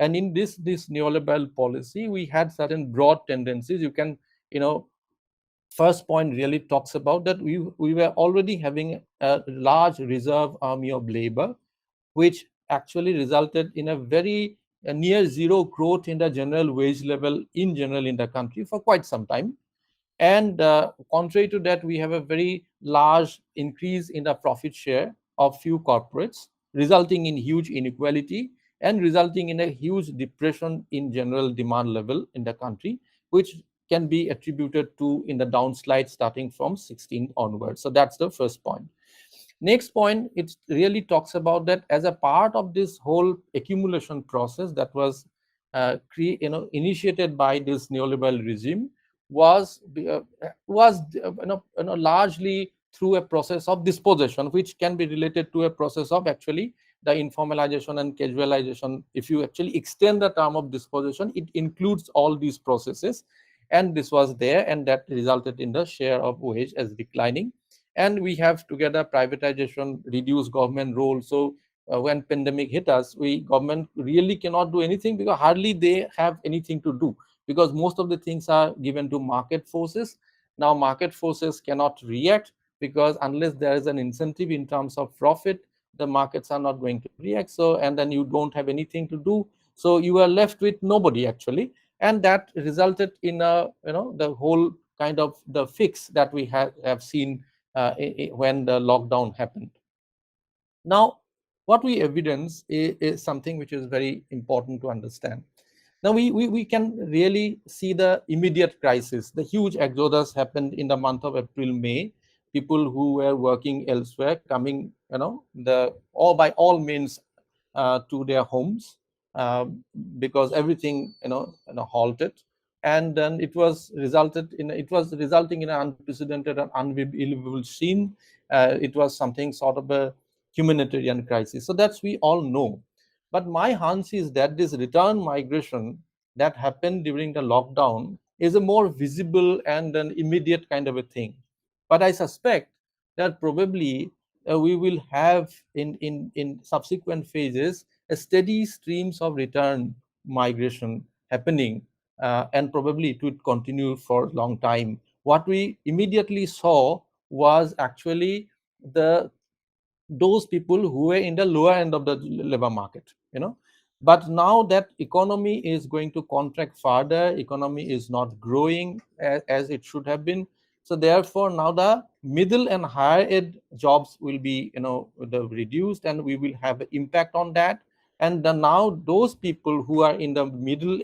And in this neoliberal policy, we had certain broad tendencies. You can, first point really talks about that we were already having a large reserve army of labor, which actually resulted in a very near zero growth in the general wage level in general in the country for quite some time. And contrary to that, we have a very large increase in the profit share of few corporates, resulting in huge inequality and resulting in a huge depression in general demand level in the country, which can be attributed to in the downslide starting from 16 onwards. So that's the first point. Next point, it really talks about that as a part of this whole accumulation process that was initiated by this neoliberal regime was largely through a process of dispossession, which can be related to a process of actually the informalization and casualization. If you actually extend the term of dispossession, it includes all these processes. And this was there, and that resulted in the share of wage as declining. And we have together privatization, reduced government role. So when pandemic hit us, government really cannot do anything because hardly they have anything to do, because most of the things are given to market forces. Now market forces cannot react because unless there is an incentive in terms of profit, the markets are not going to react. So, and then you don't have anything to do. So you are left with nobody actually. And that resulted in the whole kind of the fix that we have seen when the lockdown happened. Now, what we evidence is something which is very important to understand. Now, we can really see the immediate crisis. The huge exodus happened in the month of April, May. People who were working elsewhere coming, by all means to their homes because everything, halted. And then it was resulting in an unprecedented and unbelievable scene. It was something sort of a humanitarian crisis. So that's we all know. But my hunch is that this return migration that happened during the lockdown is a more visible and an immediate kind of a thing. But I suspect that probably we will have in subsequent phases a steady streams of return migration happening, and probably it would continue for a long time. What we immediately saw was actually those people who were in the lower end of the labor market, But now that economy is going to contract further, economy is not growing as it should have been. So therefore, now the middle and higher ed jobs will be, reduced, and we will have an impact on that. And then now those people who are in the middle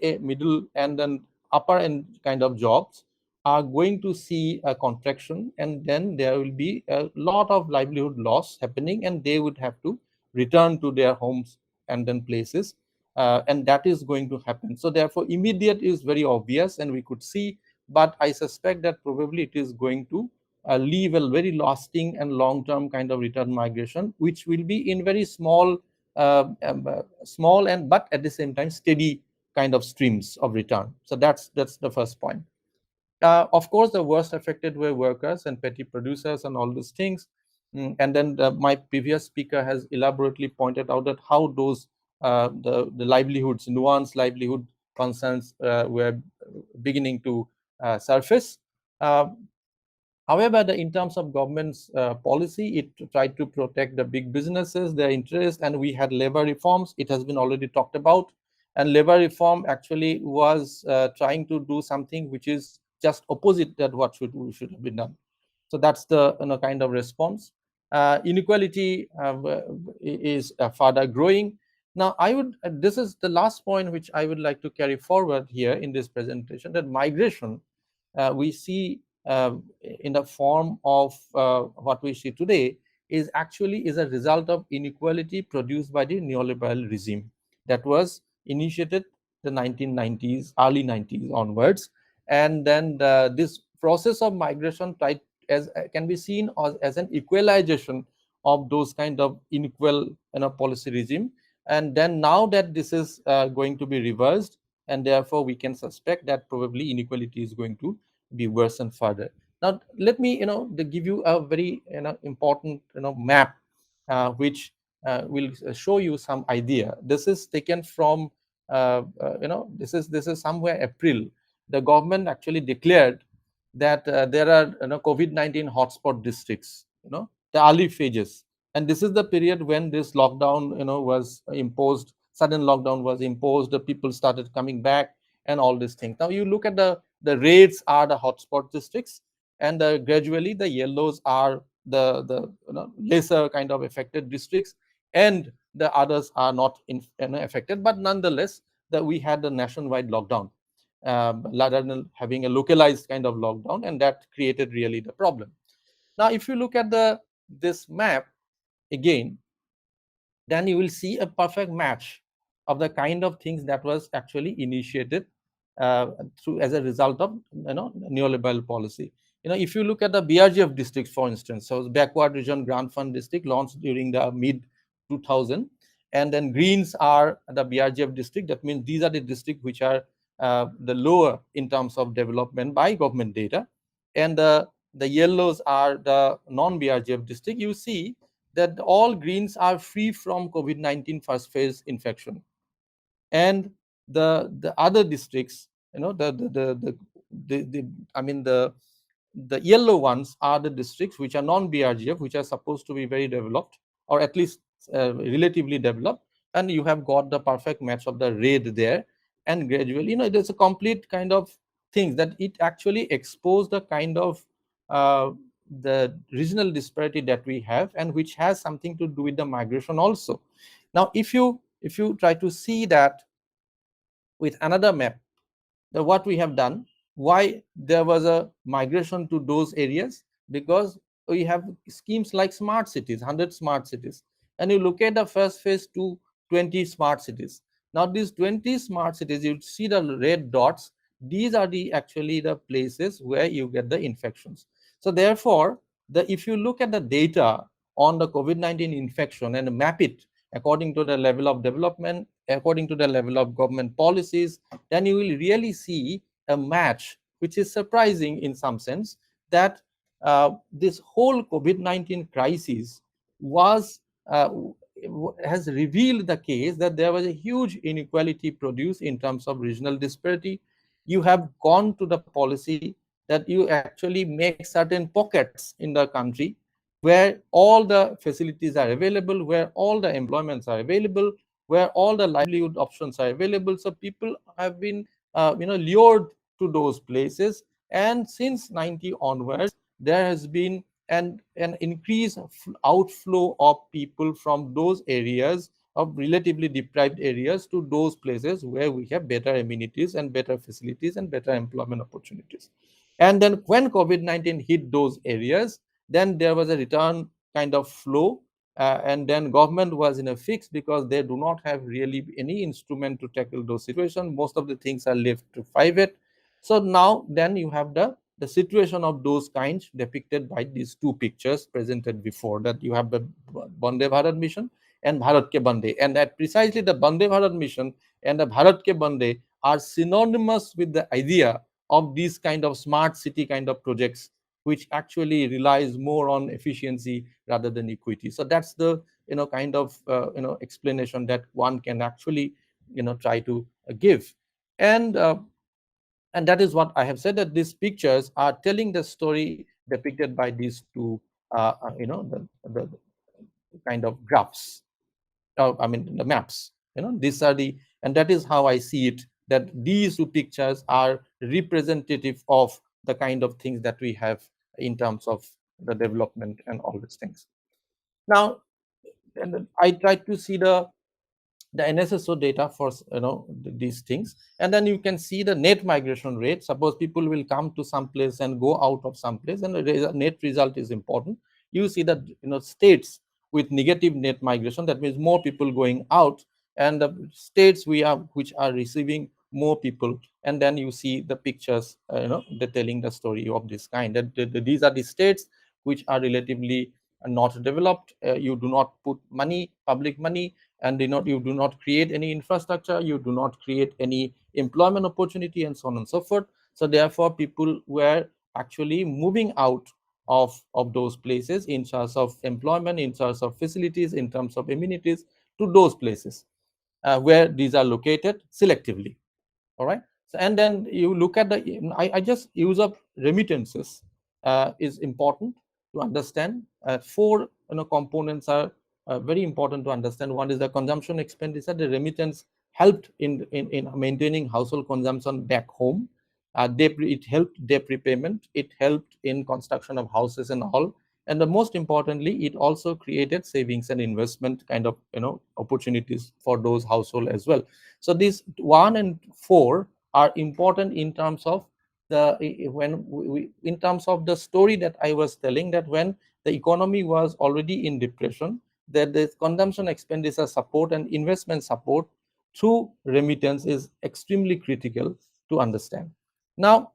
and then upper end kind of jobs are going to see a contraction, and then there will be a lot of livelihood loss happening, and they would have to return to their homes and then places, and that is going to happen. So therefore, immediate is very obvious, and we could see, but I suspect that probably it is going to leave a very lasting and long-term kind of return migration, which will be in very small and but at the same time steady kind of streams of return. So that's the first point. Of course, the worst affected were workers and petty producers and all these things. And then my previous speaker has elaborately pointed out that how those the livelihoods, nuanced livelihood concerns were beginning to surface. However, in terms of government's policy, it tried to protect the big businesses, their interests, and we had labor reforms. It has been already talked about. And labor reform actually was trying to do something which is just opposite that what should have been done. So that's the kind of response. Inequality is further growing. Now, I would this is the last point which I would like to carry forward here in this presentation, that migration we see in the form of what we see today is actually a result of inequality produced by the neoliberal regime that was initiated the 1990s, early 90s onwards. And then this process of migration tried as can be seen as an equalization of those kind of unequal policy regime. And then now that this is going to be reversed, and therefore we can suspect that probably inequality is going to be worsened further. Now, let me give you a very important map which will show you some idea. This is taken from this is somewhere April. The government actually declared that there are COVID-19 hotspot districts, the early phases, and this is the period when this lockdown was imposed. Sudden lockdown was imposed. The people started coming back, and all these things. Now you look at the reds are the hotspot districts, and gradually the yellows are the lesser kind of affected districts, and the others are not affected. But nonetheless, that we had the nationwide lockdown rather than having a localized kind of lockdown, and that created really the problem. Now, if you look at this map again, then you will see a perfect match of the kind of things that was actually initiated through as a result of neoliberal policy. If you look at the BRGF districts, for instance, so backward region grant fund district launched during the mid 2000, and then greens are the BRGF district. That means these are the districts which are the lower in terms of development by government data, and the yellows are the non-BRGF district. You see that all greens are free from COVID-19 first phase infection, and the other districts, the yellow ones are the districts which are non-BRGF, which are supposed to be very developed, or at least relatively developed, and you have got the perfect match of the red there. And gradually, there's a complete kind of things that it actually exposed the kind of the regional disparity that we have, and which has something to do with the migration also. Now, if you try to see that with another map, what we have done, why there was a migration to those areas, because we have schemes like smart cities, 100 smart cities, and you look at the first phase to 20 smart cities. Now these 20 smart cities, you see the red dots, these are actually the places where you get the infections. So therefore, if you look at the data on the COVID-19 infection and map it according to the level of development, according to the level of government policies, then you will really see a match, which is surprising in some sense, that this whole COVID-19 crisis was has revealed the case that there was a huge inequality produced in terms of regional disparity. You have gone to the policy that you actually make certain pockets in the country where all the facilities are available, where all the employments are available, where all the livelihood options are available. So people have been lured to those places, and since 90 onwards there has been an increased outflow of people from those areas, of relatively deprived areas, to those places where we have better amenities and better facilities and better employment opportunities. And then when COVID-19 hit those areas, then there was a return kind of flow, and then government was in a fix because they do not have really any instrument to tackle those situations. Most of the things are left to private. So now then you have the situation of those kinds depicted by these two pictures presented before, that you have the Vande Bharat mission and Bharat Ke Bande, and that precisely the Vande Bharat mission and the Bharat Ke Bande are synonymous with the idea of these kind of smart city kind of projects, which actually relies more on efficiency rather than equity. So that's the kind of explanation that one can actually try to give. And that is what I have said, that these pictures are telling the story depicted by these two the kind of graphs, I mean the maps. These are the And that is how I see it, that these two pictures are representative of the kind of things that we have in terms of the development and all these things. Now, and I tried to see the NSSO data for these things, and then you can see the net migration rate. Suppose people will come to some place and go out of some place, and the net result is important. You see that states with negative net migration, that means more people going out, and the states which are receiving more people, and then you see the pictures they're telling the story of this kind, that these are the states which are relatively not developed. You do not put money, public money, and you do not create any infrastructure, you do not create any employment opportunity, and so on and so forth. So therefore people were actually moving out of those places in terms of employment, in terms of facilities, in terms of amenities, to those places where these are located selectively. All right. So, and then you look at the I just use up remittances is important to understand. Four components are very important to understand. One is the consumption expenditure. The remittance helped in maintaining household consumption back home. It helped debt repayment. It helped in construction of houses and all. And the most importantly, it also created savings and investment kind of opportunities for those households as well. So these 1 and 4 are important in terms of in terms of the story that I was telling, that when the economy was already in depression, that the consumption expenditure support and investment support through remittance is extremely critical to understand. Now,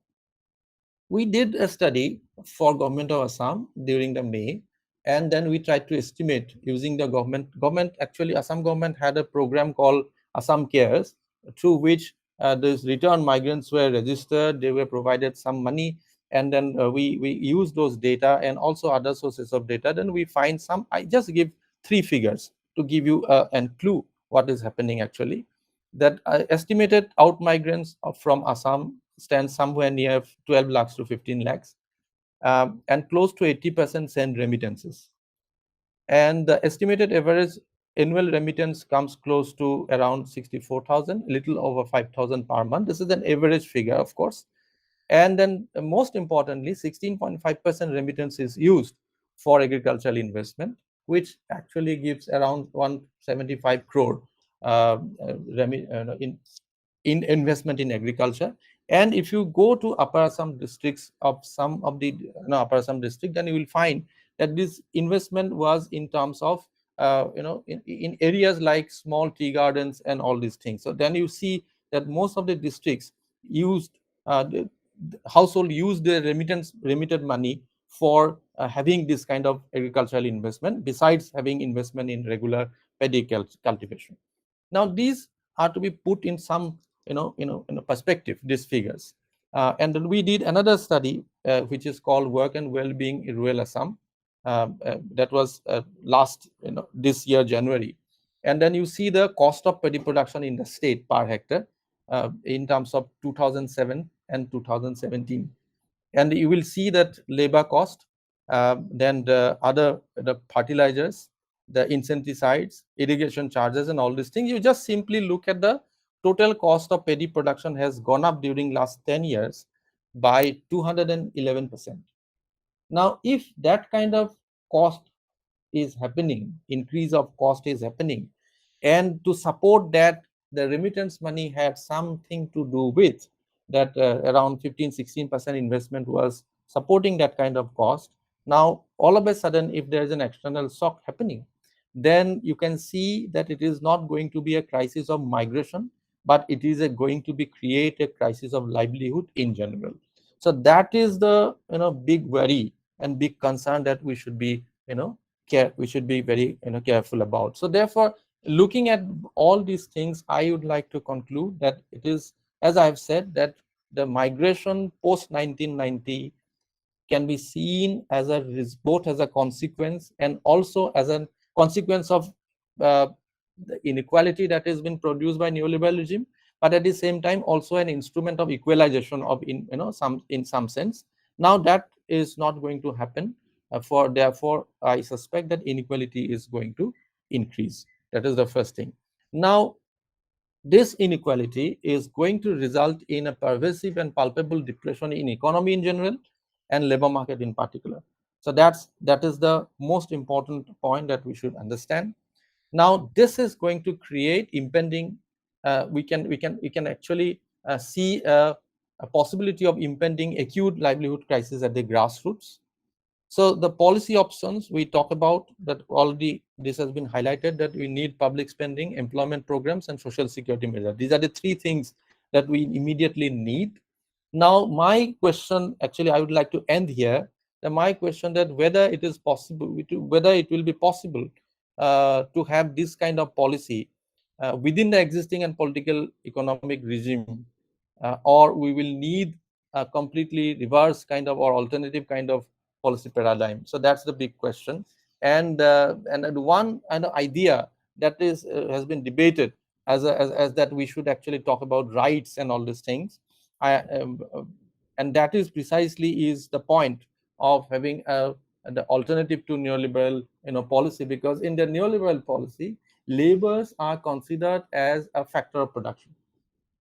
we did a study for government of Assam during the May, and then we tried to estimate using the government. Actually, Assam government had a program called Assam Cares, through which these return migrants were registered, they were provided some money, and then we use those data and also other sources of data. Then we find some, I just give 3 figures to give you a clue what is happening actually. That estimated out migrants from Assam stand somewhere near 12 lakhs to 15 lakhs, and close to 80% send remittances. And the estimated average annual remittance comes close to around 64,000, a little over 5,000 per month. This is an average figure, of course. And then most importantly, 16.5% remittance is used for agricultural investment, which actually gives around 175 crore in investment in agriculture. And if you go to Upper Assam districts of some of the Upper Assam district, then you will find that this investment was in terms of in areas like small tea gardens and all these things. So then you see that most of the districts used the household used their remitted money for having this kind of agricultural investment, besides having investment in regular paddy cultivation. Now these are to be put in some in a perspective, these figures. And then we did another study which is called Work and Well-being in Rural Assam. That was last this year January. And then you see the cost of paddy production in the state per hectare in terms of 2007 and 2017. And you will see that labor cost, then the fertilizers, the insecticides, irrigation charges, and all these things. You just simply look at the total cost of paddy production has gone up during last 10 years by 211%. Now, if that kind of cost is happening, increase of cost is happening, and to support that, the remittance money had something to do with that. Around 15-16% investment was supporting that kind of cost. Now, all of a sudden, if there is an external shock happening, then you can see that it is not going to be a crisis of migration, but it is going to be create a crisis of livelihood in general. So that is the big worry and big concern that we should be we should be very careful about. So therefore, looking at all these things, I would like to conclude that it is, as I have said, that the migration post 1990 can be seen as both as a consequence and also as a consequence of the inequality that has been produced by neoliberal regime, but at the same time also an instrument of equalization of in some sense. Now that is not going to happen. Therefore, I suspect that inequality is going to increase. That is the first thing. Now, this inequality is going to result in a pervasive and palpable depression in economy in general and labor market in particular. So that is the most important point that we should understand. Now, this is going to create impending. We can actually see a possibility of impending acute livelihood crisis at the grassroots. So the policy options we talk about, that already this has been highlighted, that we need public spending, employment programs, and social security measures. These are the three things that we immediately need. Now, my question, actually, I would like to end here. My question that whether it is possible, whether it will be possible to have this kind of policy within the existing and political economic regime, or we will need a completely reverse kind of or alternative kind of policy paradigm. So that's the big question. And one idea that is has been debated as that we should actually talk about rights and all these things. And that is precisely is the point of having the alternative to neoliberal policy, because in the neoliberal policy, labors are considered as a factor of production.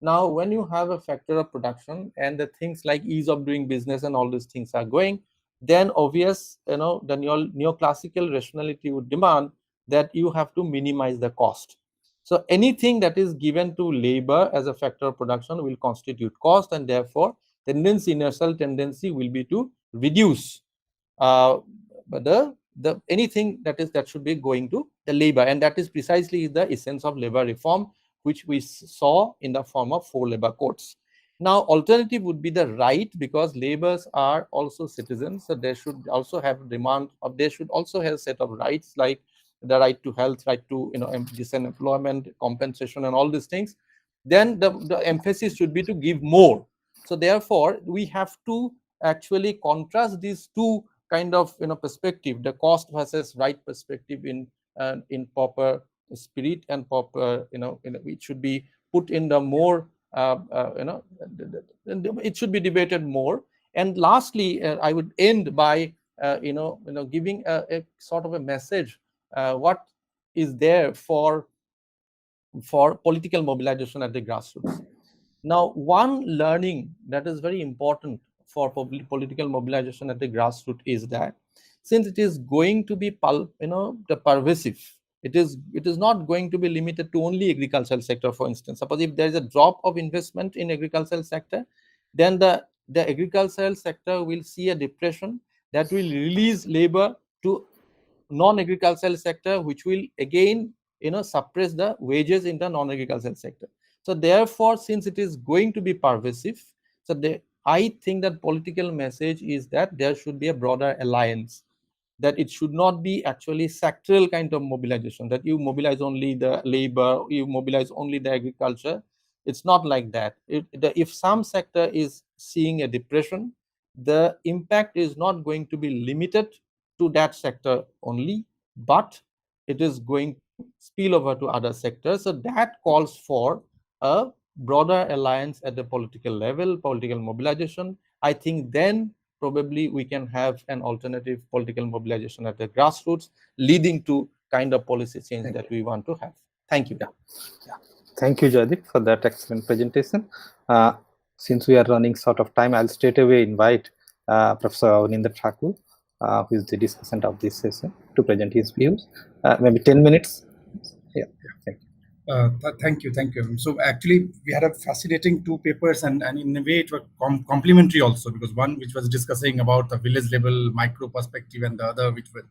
Now, when you have a factor of production and the things like ease of doing business and all these things are going, then obvious, the neoclassical rationality would demand that you have to minimize the cost. So anything that is given to labor as a factor of production will constitute cost, and therefore inertial tendency will be to reduce the anything that should be going to the labor, and that is precisely the essence of labor reform, which we saw in the form of 4 labor codes. Now, alternative would be the right, because laborers are also citizens, so they should also have demand of, they should also have a set of rights like the right to health, right to decent employment, compensation, and all these things. Then the emphasis should be to give more. So therefore, we have to actually contrast these two kind of perspective, the cost versus right perspective in proper spirit and proper it should be put in the more it should be debated more. And lastly, I would end by giving a sort of a message what is there for political mobilization at the grassroots. Now, one learning that is very important for political mobilization at the grassroots is that since it is going to be the pervasive, it is not going to be limited to only agricultural sector. For instance, suppose if there is a drop of investment in agricultural sector, then the agricultural sector will see a depression that will release labor to non-agricultural sector, which will again suppress the wages in the non-agricultural sector. So therefore, since it is going to be pervasive, so I think that political message is that there should be a broader alliance, that it should not be actually sectoral kind of mobilization, that you mobilize only the labor, you mobilize only the agriculture. It's not like that. If some sector is seeing a depression, the impact is not going to be limited to that sector only, but it is going to spill over to other sectors. So that calls for a broader alliance at the political level, political mobilization. I think then probably we can have an alternative political mobilization at the grassroots, leading to kind of policy change that we want to have. Thank you. Yeah. Thank you, Joydeep, for that excellent presentation. Since we are running short of time, I'll straight away invite Professor Avnindra Thakur, who is the discussant of this session, to present his views. Maybe 10 minutes. Yeah, thank you. Thank you. So actually, we had a fascinating 2 papers, and in a way it was complementary also, because one which was discussing about the village level micro perspective, and the other which was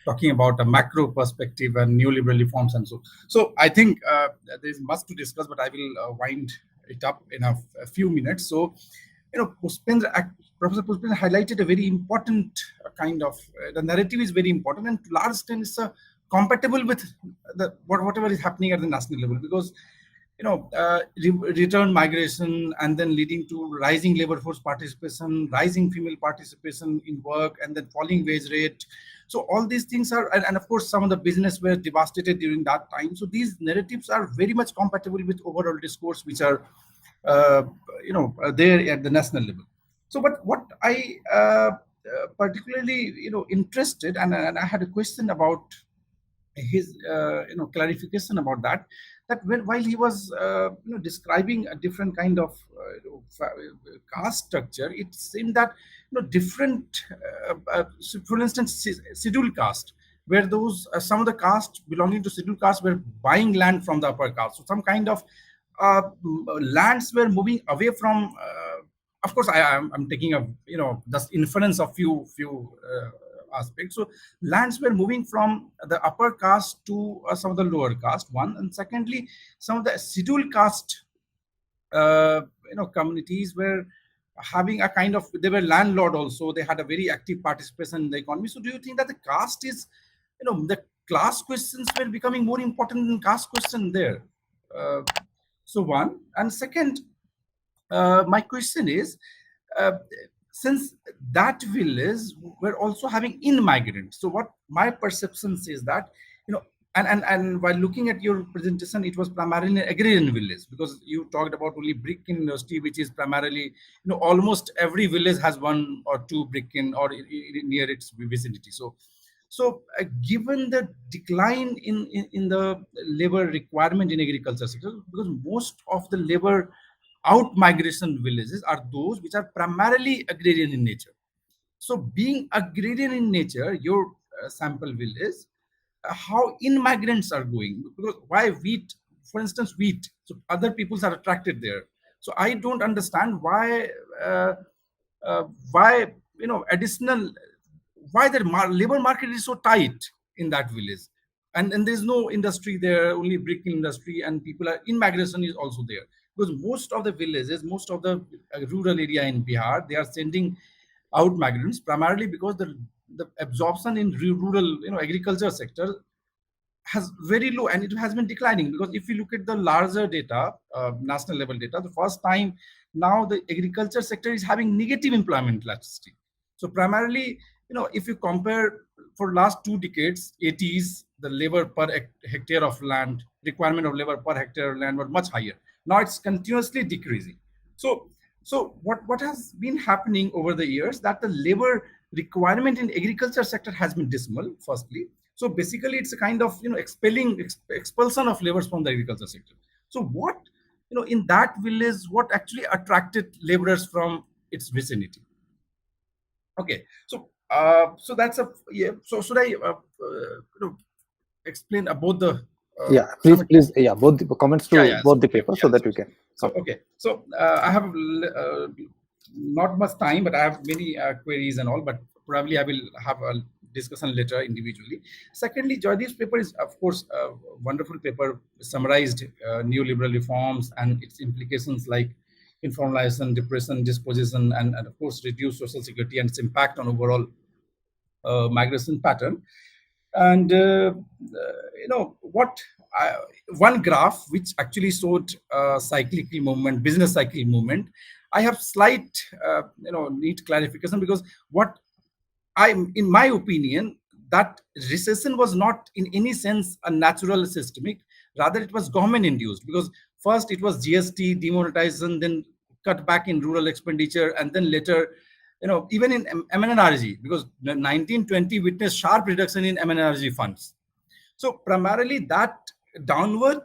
talking about a macro perspective and neoliberal reforms and so. So I think there is much to discuss, but I will wind it up in a few minutes. So, Professor Pushpendra highlighted a very important kind of the narrative is very important, and to large extent it's compatible with whatever is happening at the national level, because return migration and then leading to rising labor force participation, rising female participation in work, and then falling wage rate. So all these things are, and of course some of the business were devastated during that time. So these narratives are very much compatible with overall discourse which are there at the national level. So but what I particularly interested, and I had a question about his clarification about that while he was describing a different kind of caste structure, it seemed that different so for instance scheduled caste, where those some of the caste belonging to scheduled caste were buying land from the upper caste, so some kind of lands were moving away from of course I'm taking a just inference of few aspects. So lands were moving from the upper caste to some of the lower caste, one, and secondly, some of the scheduled caste communities were having a kind of, they were landlord also, they had a very active participation in the economy. So do you think that the caste is, the class questions were becoming more important than caste question there? So one, and second, my question is, since that village were also having in-migrants, so what my perception says that, and while looking at your presentation, it was primarily an agrarian village, because you talked about only brick industry, which is primarily, almost every village has one or two brick in or near its vicinity. So given the decline in the labor requirement in agriculture sector, because most of the labor out migration villages are those which are primarily agrarian in nature. So being agrarian in nature, your sample village, how in-migrants are going, because why wheat, for instance, wheat, so other peoples are attracted there. So I don't understand why additional, why the labor market is so tight in that village, and there's no industry there, only brick industry, and people are in migration is also there, because most of the villages, most of the rural area in Bihar, they are sending out migrants primarily because the absorption in rural agriculture sector has very low, and it has been declining. Because if you look at the larger data, national level data, the first time now the agriculture sector is having negative employment elasticity. So primarily, if you compare for last 2 decades, 80s, the labor per hectare of land, requirement of labor per hectare of land was much higher. Now it's continuously decreasing. So what has been happening over the years, that the labor requirement in agriculture sector has been dismal, firstly. So basically it's a kind of expulsion of labors from the agriculture sector. So what in that village, what actually attracted laborers from its vicinity? Okay, so so that's a, yeah. So should I explain about the please both the comments to both the papers, so that we can. So okay, so I have not much time, but I have many queries and all, but probably I will have a discussion later individually. Secondly, Joydeep's paper is, of course, a wonderful paper, summarized neoliberal reforms and its implications like informalization, depression, dispossession, and of course, reduced social security and its impact on overall migration pattern. And one graph which actually showed cyclical movement, business cycle movement. I have slight need clarification, because what in my opinion, that recession was not in any sense a natural systemic, rather it was government induced, because first it was GST demonetization, then cut back in rural expenditure, and then later even in MNRG, because 1920 witnessed sharp reduction in MNRG funds. So primarily that downward,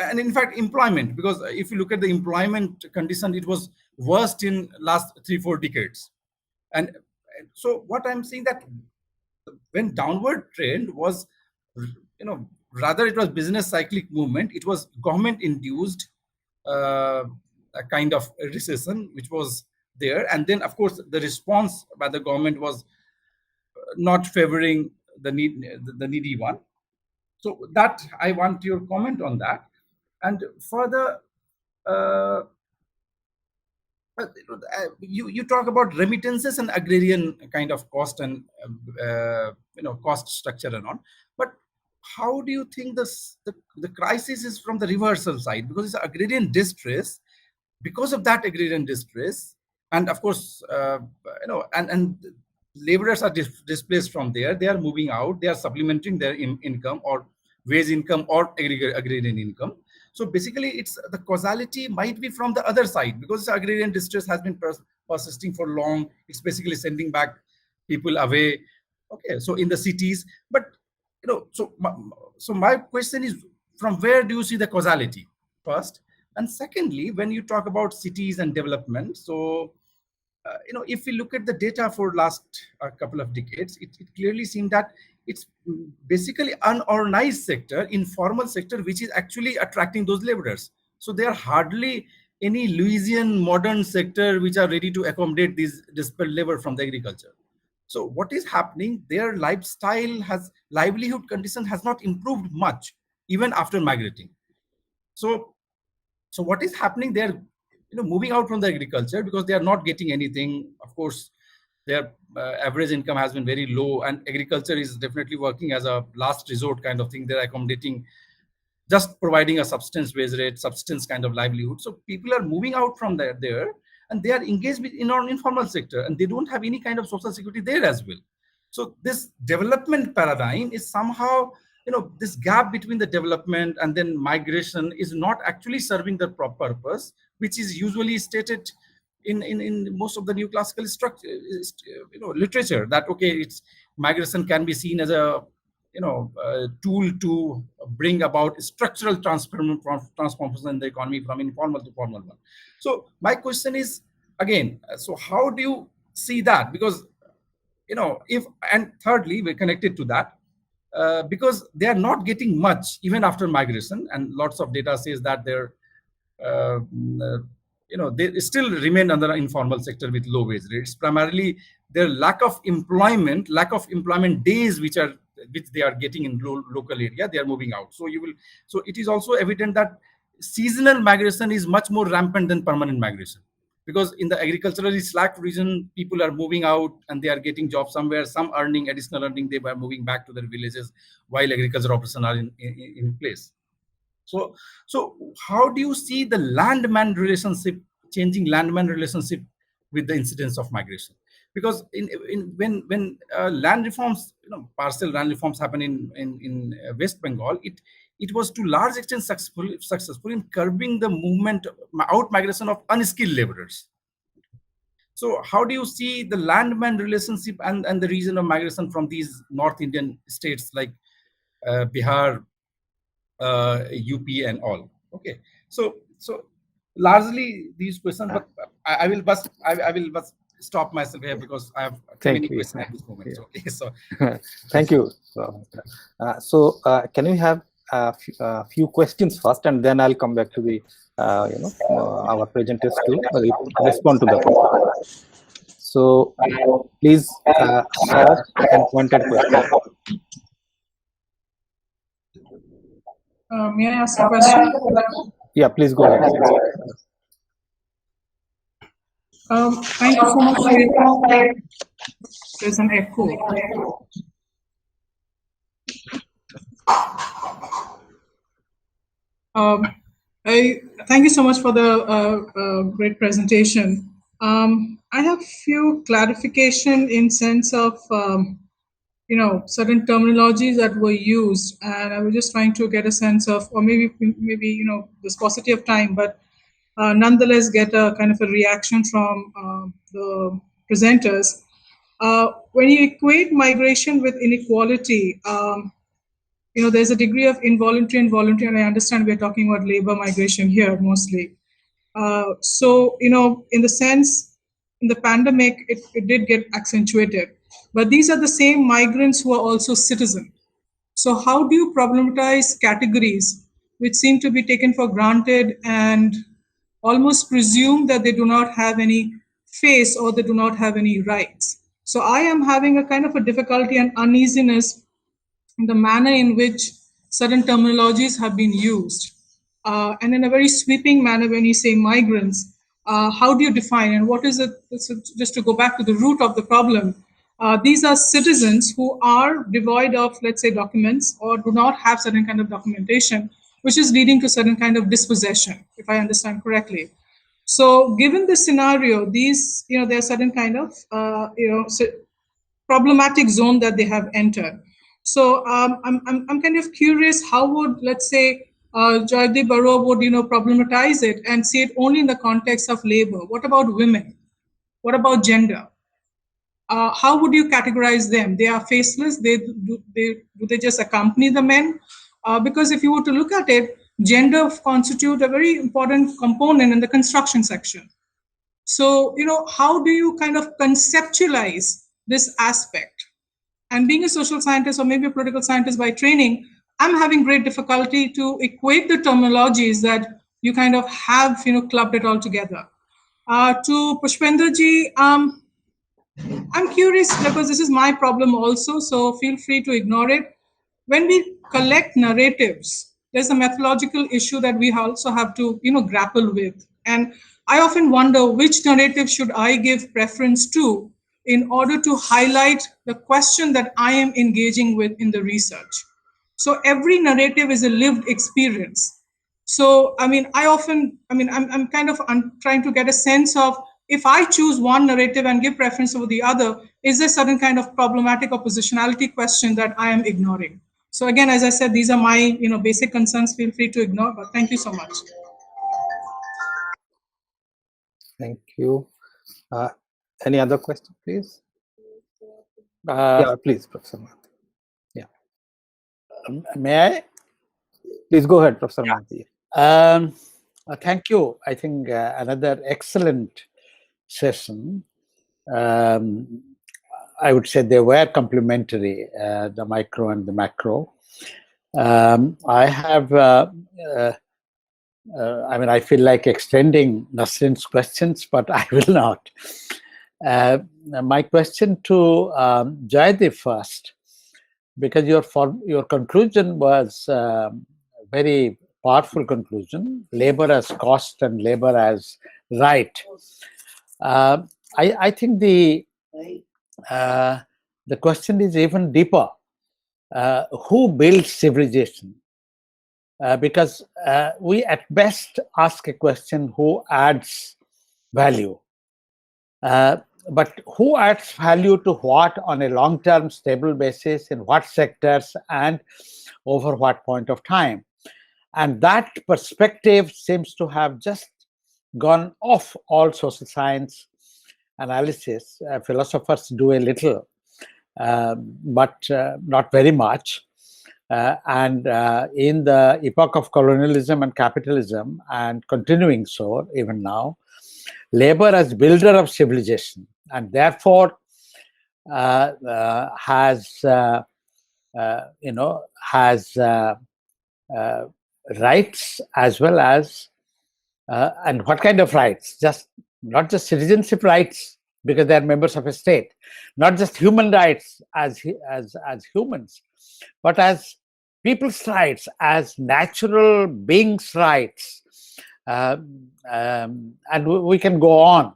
and in fact employment, because if you look at the employment condition, it was worst in last 3-4 decades. And so what I'm saying, that when downward trend was, rather it was business cyclic movement, it was government induced a kind of recession which was there. And then of course the response by the government was not favoring the needy one. So that I want your comment on that. And further, you talk about remittances and agrarian kind of cost and cost structure and all, but how do you think the crisis is from the reversal side? Because it's agrarian distress. Because of that agrarian distress, and of course and laborers are displaced from there, they are moving out, they are supplementing their income or wage income or agrarian income. So basically it's the causality might be from the other side, because agrarian distress has been persisting for long. It's basically sending back people away, okay, so in the cities. But so my question is, from where do you see the causality first? And secondly, when you talk about cities and development, so if we look at the data for last couple of decades, it clearly seems that it's basically unorganized sector, informal sector, which is actually attracting those laborers. So there are hardly any Louisian modern sector which are ready to accommodate these dispersed labor from the agriculture. So what is happening? Their livelihood condition has not improved much even after migrating. So what is happening? They're moving out from the agriculture because they are not getting anything. Of course, their average income has been very low, and agriculture is definitely working as a last resort kind of thing. They're accommodating, just providing a substance wage rate, substance kind of livelihood. So people are moving out from there, and they are engaged with in our informal sector, and they don't have any kind of social security there as well. So this development paradigm is somehow, this gap between the development and then migration is not actually serving the proper purpose, which is usually stated in most of the new classical structure, literature, that okay, it's migration can be seen as a tool to bring about structural transformation in the economy from informal to formal one. So my question is again, so how do you see that? Because and thirdly, we're connected to that, because they are not getting much even after migration, and lots of data says that they're they still remain under the informal sector with low wage rates. Primarily their lack of employment days which they are getting in local area, they are moving out. So it is also evident that seasonal migration is much more rampant than permanent migration, because in the agriculturally slack region, people are moving out and they are getting jobs somewhere, some additional earning, they are moving back to their villages while agriculture operations are in place. So how do you see the landman relationship, changing landman relationship with the incidence of migration? Because when land reforms, parcel land reforms happen in West Bengal, it was to large extent successful in curbing the out migration of unskilled laborers. So how do you see the landman relationship and the reason of migration from these North Indian states like Bihar, UP and all? Okay, so largely these questions, but I will stop myself here because I have too many questions at this moment. Yeah. Okay, so thank you. Can we have a few questions first, and then I'll come back to the our presenters to respond to the. So please short and pointed questions. May I ask a question? Yeah, please go ahead. Thank you so much for your... There's an echo. Thank you so much for the great presentation. I have few clarification in sense of certain terminologies that were used, and I was just trying to get a sense of, or maybe this paucity of time, but nonetheless get a kind of a reaction from the presenters. When you equate migration with inequality, there's a degree of involuntary and voluntary, and I understand we're talking about labor migration here mostly. So, in the sense, in the pandemic, it did get accentuated. But these are the same migrants who are also citizens. So how do you problematize categories which seem to be taken for granted and almost presume that they do not have any face or they do not have any rights? So I am having a kind of a difficulty and uneasiness in the manner in which certain terminologies have been used. And in a very sweeping manner, when you say migrants, how do you define, and what is it? So just to go back to the root of the problem, these are citizens who are devoid of, let's say, documents or do not have certain kind of documentation, which is leading to certain kind of dispossession, if I understand correctly. So given this scenario, these, there are certain kind of, problematic zone that they have entered. So I'm kind of curious, how would, let's say, Joydeep Boruah would, problematize it and see it only in the context of labor? What about women? What about gender? how would you categorize them? They are faceless. Do they just accompany the men? Because if you were to look at it, gender constitute a very important component in the construction section. So, how do you kind of conceptualize this aspect? And being a social scientist or maybe a political scientist by training, I'm having great difficulty to equate the terminologies that you kind of have, clubbed it all together. To Pushpendra ji, I'm curious because this is my problem also, so feel free to ignore it. When we collect narratives, there's a methodological issue that we also have to, grapple with. And I often wonder which narrative should I give preference to in order to highlight the question that I am engaging with in the research. So every narrative is a lived experience. So, I'm trying to get a sense of, if I choose one narrative and give preference over the other, is there certain kind of problematic or positionality question that I am ignoring? So again, as I said, these are my basic concerns. Feel free to ignore, but thank you so much. Thank you. Any other question, please? Please, Professor Nath. Yeah. May I? Please go ahead, Professor Nath. Thank you. I think another excellent session. I would say they were complementary, the micro and the macro. I have, I feel like extending Nasrin's questions, but I will not. My question to Joydeep first, because your conclusion was very powerful conclusion, labor as cost and labor as right. I think the question is even deeper. Who builds civilization? Because we at best ask a question, who adds value? But who adds value to what on a long-term stable basis, in what sectors and over what point of time? And that perspective seems to have just gone off all social science analysis. Philosophers do a little, but not very much. And in the epoch of colonialism and capitalism, and continuing so even now, labor as builder of civilization, and therefore has rights as well as and what kind of rights? Just not just citizenship rights because they are members of a state, not just human rights as humans, but as people's rights, as natural beings' rights, and we can go on.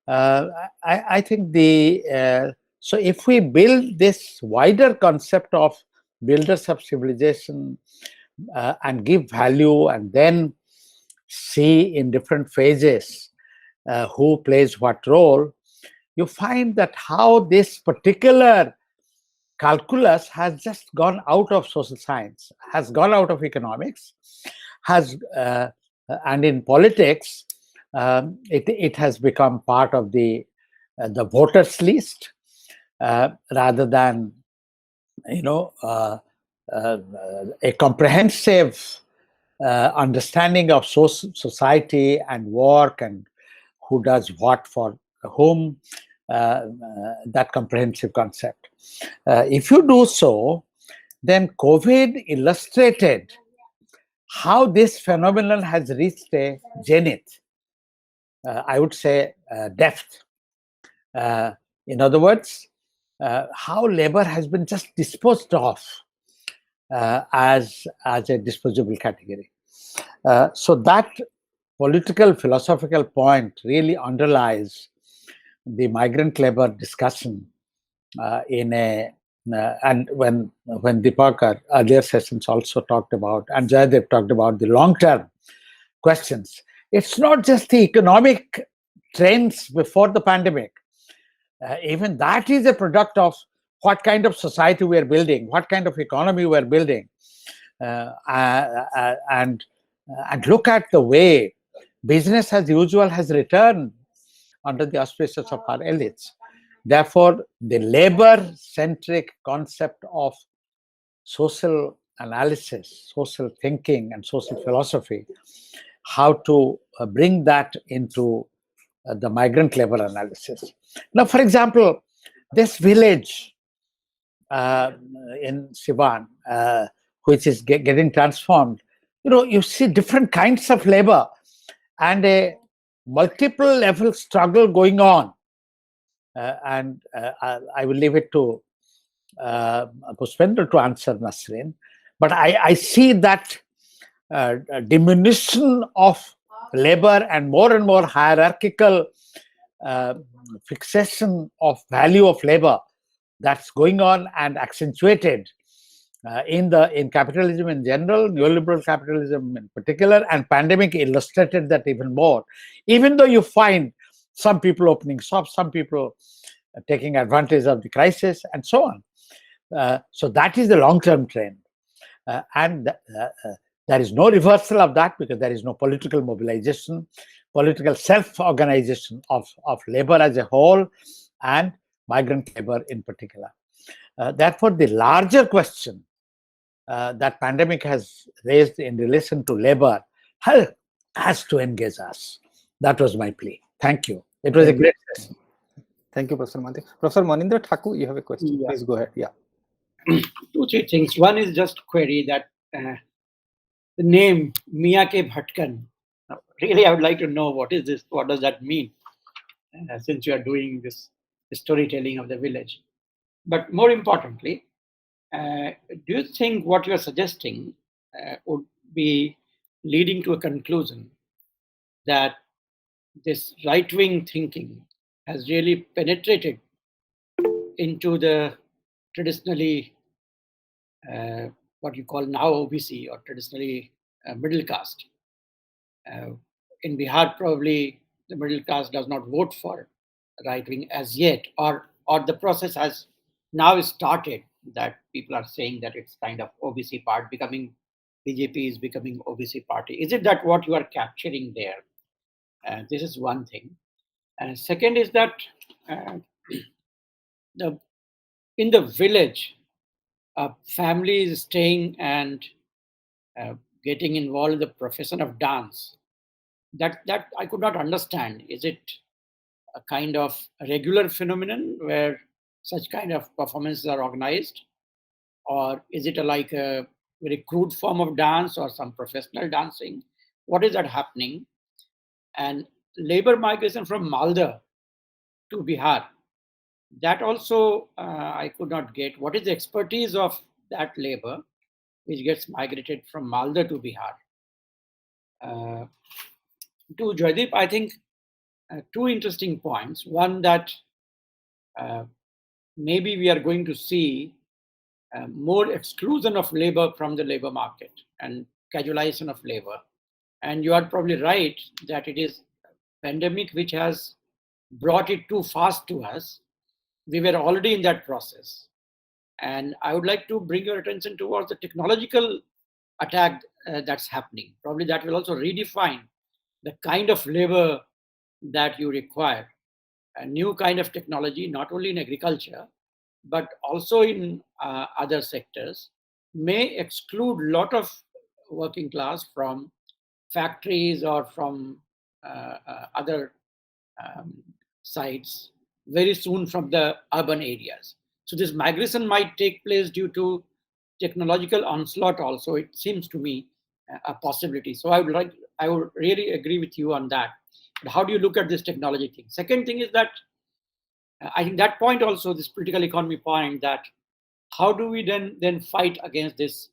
I think so if we build this wider concept of builders of civilization and give value, and then see in different phases who plays what role, you find that how this particular calculus has just gone out of social science, has gone out of economics, and in politics, it has become part of the voters list rather than a comprehensive understanding of society and work and who does what for whom, that comprehensive concept. If you do so, then COVID illustrated how this phenomenon has reached a zenith, I would say depth. In other words, how labor has been just disposed of as a disposable category. So that political philosophical point really underlies the migrant labor discussion and when Deepak earlier sessions also talked about, and Joydeep talked about the long-term questions. It's not just the economic trends before the pandemic. Even that is a product of what kind of society we are building, what kind of economy we are building, and look at the way business as usual has returned under the auspices of our elites. Therefore, the labor-centric concept of social analysis, social thinking, and social philosophy, how to bring that into the migrant labor analysis. Now, for example, this village in Siwan, which is getting transformed, you see different kinds of labor and a multiple level struggle going on. And I will leave it to Pushpendra to answer, Nasreen. But I see that diminution of labor and more hierarchical fixation of value of labor that's going on and accentuated in capitalism in general, neoliberal capitalism in particular, and pandemic illustrated that even more. Even though you find some people opening shops, some people taking advantage of the crisis, and so on. So that is the long-term trend. And there is no reversal of that because there is no political mobilization, political self-organization of labor as a whole and migrant labor in particular. Therefore, the larger question that pandemic has raised in relation to labor has to engage us. That was my plea. Thank you. It was a great session. Thank you, Professor Mantik. Professor Manindra Thakur, you have a question. Yeah. Please go ahead. Yeah. 2-3 things. One is just query that the name Miyake Bhatkan. Really, I would like to know what is this? What does that mean? Since you are doing this storytelling of the village. But more importantly, do you think what you are suggesting would be leading to a conclusion that this right-wing thinking has really penetrated into the traditionally what you call now OBC or traditionally middle caste? In Bihar, probably the middle caste does not vote for right-wing as yet, or the process has now started that people are saying that it's kind of OBC part becoming, BJP is becoming OBC party. Is it that what you are capturing there? This is one thing. And second is that in the village, families staying and getting involved in the profession of dance, that I could not understand. Is it a kind of regular phenomenon where such kind of performances are organized? Or is it like a very crude form of dance or some professional dancing? What is that happening? And labor migration from Malda to Bihar, that also I could not get. What is the expertise of that labor which gets migrated from Malda to Bihar? To Joydeep, I think two interesting points. One, that maybe we are going to see more exclusion of labor from the labor market and casualization of labor. And you are probably right that it is pandemic which has brought it too fast to us. We were already in that process. And I would like to bring your attention towards the technological attack that's happening. Probably that will also redefine the kind of labor that you require. A new kind of technology, not only in agriculture, but also in other sectors, may exclude a lot of working class from factories or from other sites very soon from the urban areas. So this migration might take place due to technological onslaught also, it seems to me a possibility. So I would really agree with you on that. But how do you look at this technology thing? Second thing is that I think that point also, this political economy point, that how do we then fight against this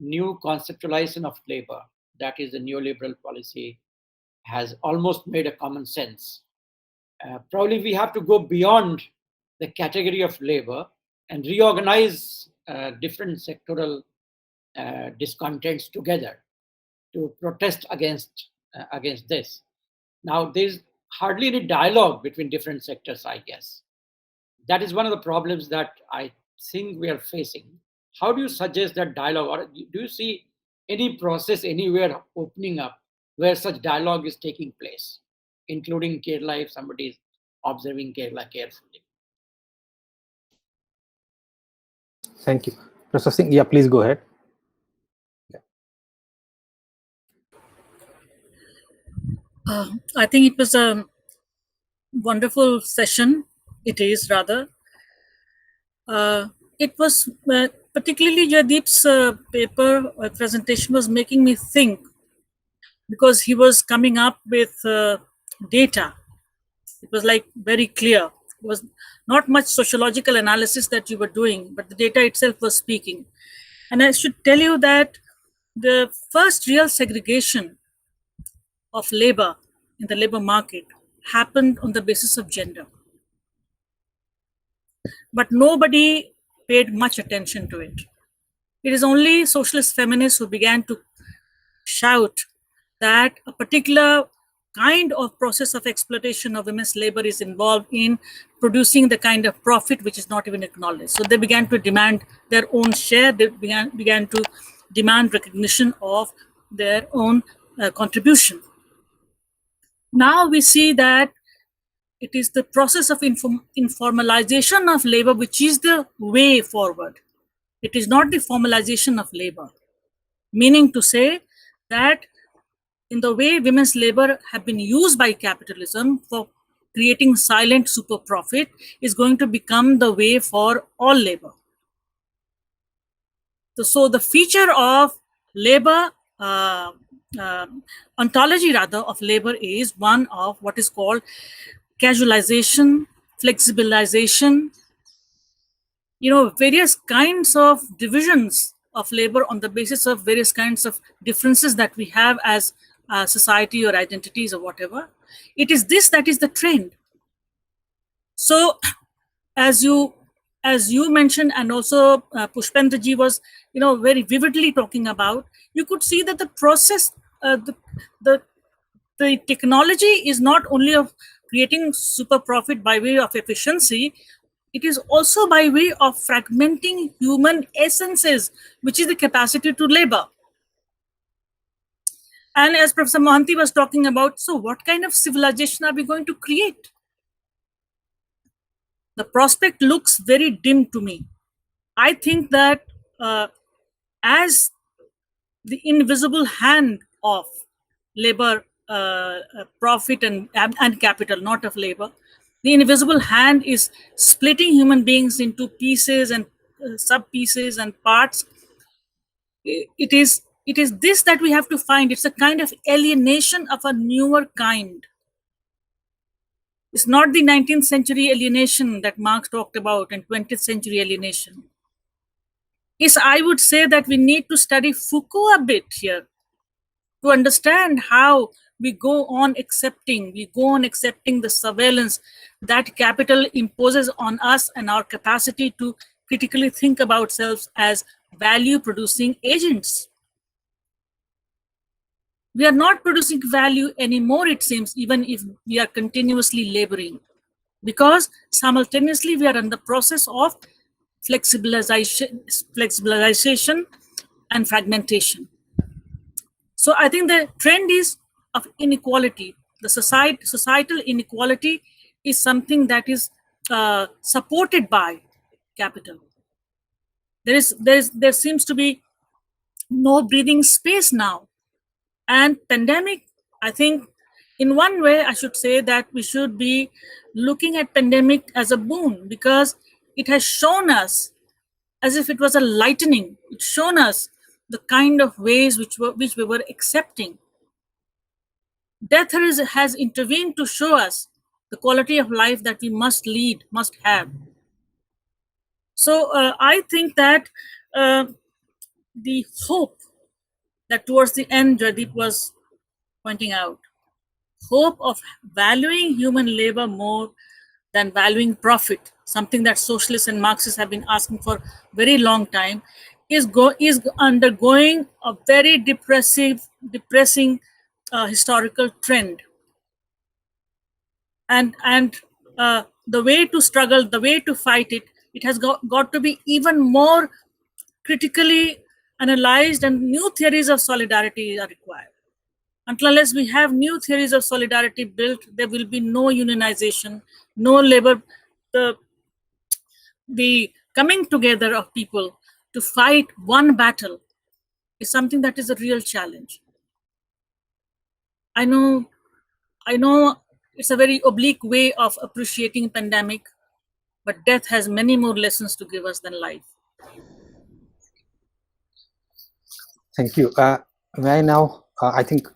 new conceptualization of labor, that is the neoliberal policy has almost made a common sense. Probably we have to go beyond the category of labor and reorganize different sectoral discontents together to protest against this. Now, there's hardly any dialogue between different sectors, I guess. That is one of the problems that I think we are facing. How do you suggest that dialogue, or do you see any process anywhere opening up where such dialogue is taking place, including Kerala, if somebody is observing Kerala carefully? Thank you. Professor Singh, yeah, please go ahead. I think it was a wonderful session. It is rather. It was particularly Joydeep's paper presentation was making me think, because he was coming up with data. It was like very clear. It was not much sociological analysis that you were doing, but the data itself was speaking. And I should tell you that the first real segregation of labor in the labor market happened on the basis of gender. But nobody paid much attention to it. It is only socialist feminists who began to shout that a particular kind of process of exploitation of women's labor is involved in producing the kind of profit which is not even acknowledged. So they began to demand their own share. They began to demand recognition of their own contribution. Now we see that it is the process of informalization of labor which is the way forward. It is not the formalization of labor, meaning to say that in the way women's labor have been used by capitalism for creating silent super profit is going to become the way for all labor. So the feature of labor, ontology rather of labor, is one of what is called casualization, flexibilization, various kinds of divisions of labor on the basis of various kinds of differences that we have as society or identities or whatever. It is this that is the trend. So as you mentioned, and also Pushpendra ji was very vividly talking about, you could see that the process, the technology is not only of creating super profit by way of efficiency, it is also by way of fragmenting human essences, which is the capacity to labor. And as Professor Mohanty was talking about, so what kind of civilization are we going to create? The prospect looks very dim to me. I think that as the invisible hand of labor, profit and capital, not of labor, the invisible hand is splitting human beings into pieces and sub-pieces and parts. It is this that we have to find. It's a kind of alienation of a newer kind. It's not the 19th century alienation that Marx talked about and 20th century alienation. I would say that we need to study Foucault a bit here to understand how we go on accepting the surveillance that capital imposes on us and our capacity to critically think about ourselves as value-producing agents. We are not producing value anymore, it seems, even if we are continuously laboring, because simultaneously we are in the process of flexibilization and fragmentation. So I think the trend is of inequality. The societal inequality is something that is supported by capital. There seems to be no breathing space now. And pandemic, I think, in one way, I should say that we should be looking at pandemic as a boon, because it has shown us, as if it was a lightning, it's shown us the kind of ways which we were accepting. Death has intervened to show us the quality of life that we must lead, must have. So I think that the hope that towards the end Joydeep was pointing out, hope of valuing human labor more than valuing profit, something that socialists and Marxists have been asking for a very long time, is undergoing a very depressing historical trend. And the way to struggle, the way to fight it, it has got to be even more critically analyzed, and new theories of solidarity are required. Unless we have new theories of solidarity built, there will be no unionization, no labor. The coming together of people to fight one battle is something that is a real challenge. I know it's a very oblique way of appreciating pandemic, but death has many more lessons to give us than life. Thank you. May I now? I think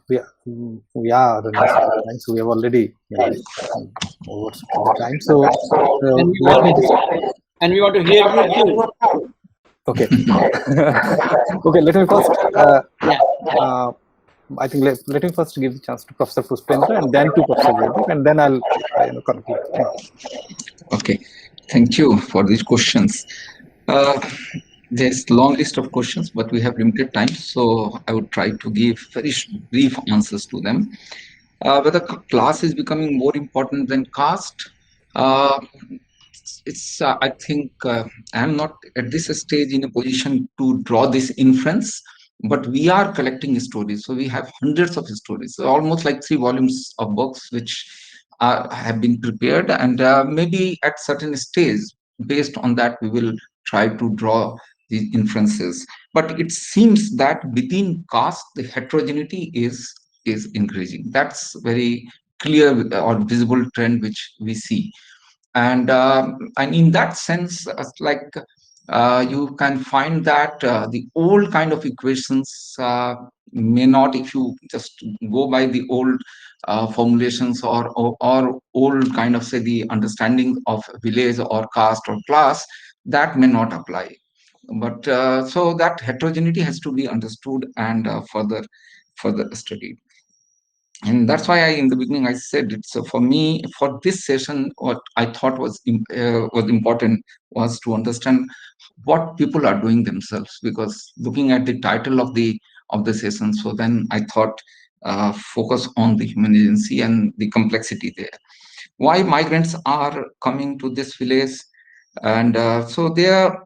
we are running out of time, so we have already over the time. So let me just. And we want to hear you too. Okay. Okay. Let me first. I think let me first give the chance to Professor Pushpendra and then to Professor Joydeep, and then I'll conclude. Thank you. Okay, thank you for these questions. There's a long list of questions, but we have limited time, so I would try to give very brief answers to them. Whether class is becoming more important than caste, I think I'm not at this stage in a position to draw this inference, but we are collecting stories. So we have hundreds of stories, so almost like 3 volumes of books which have been prepared, and maybe at certain stage, based on that, we will try to draw these inferences. But it seems that within caste, the heterogeneity is increasing. That's very clear or visible trend which we see. And in that sense, you can find that the old kind of equations may not, if you just go by the old formulations or old kind of, say, the understanding of village or caste or class, that may not apply. But so that heterogeneity has to be understood and further studied. And that's why in the beginning I said it's for me, for this session, what I thought was important was to understand what people are doing themselves, because looking at the title of the session, so then I thought focus on the human agency and the complexity there. Why migrants are coming to this village, and so they are,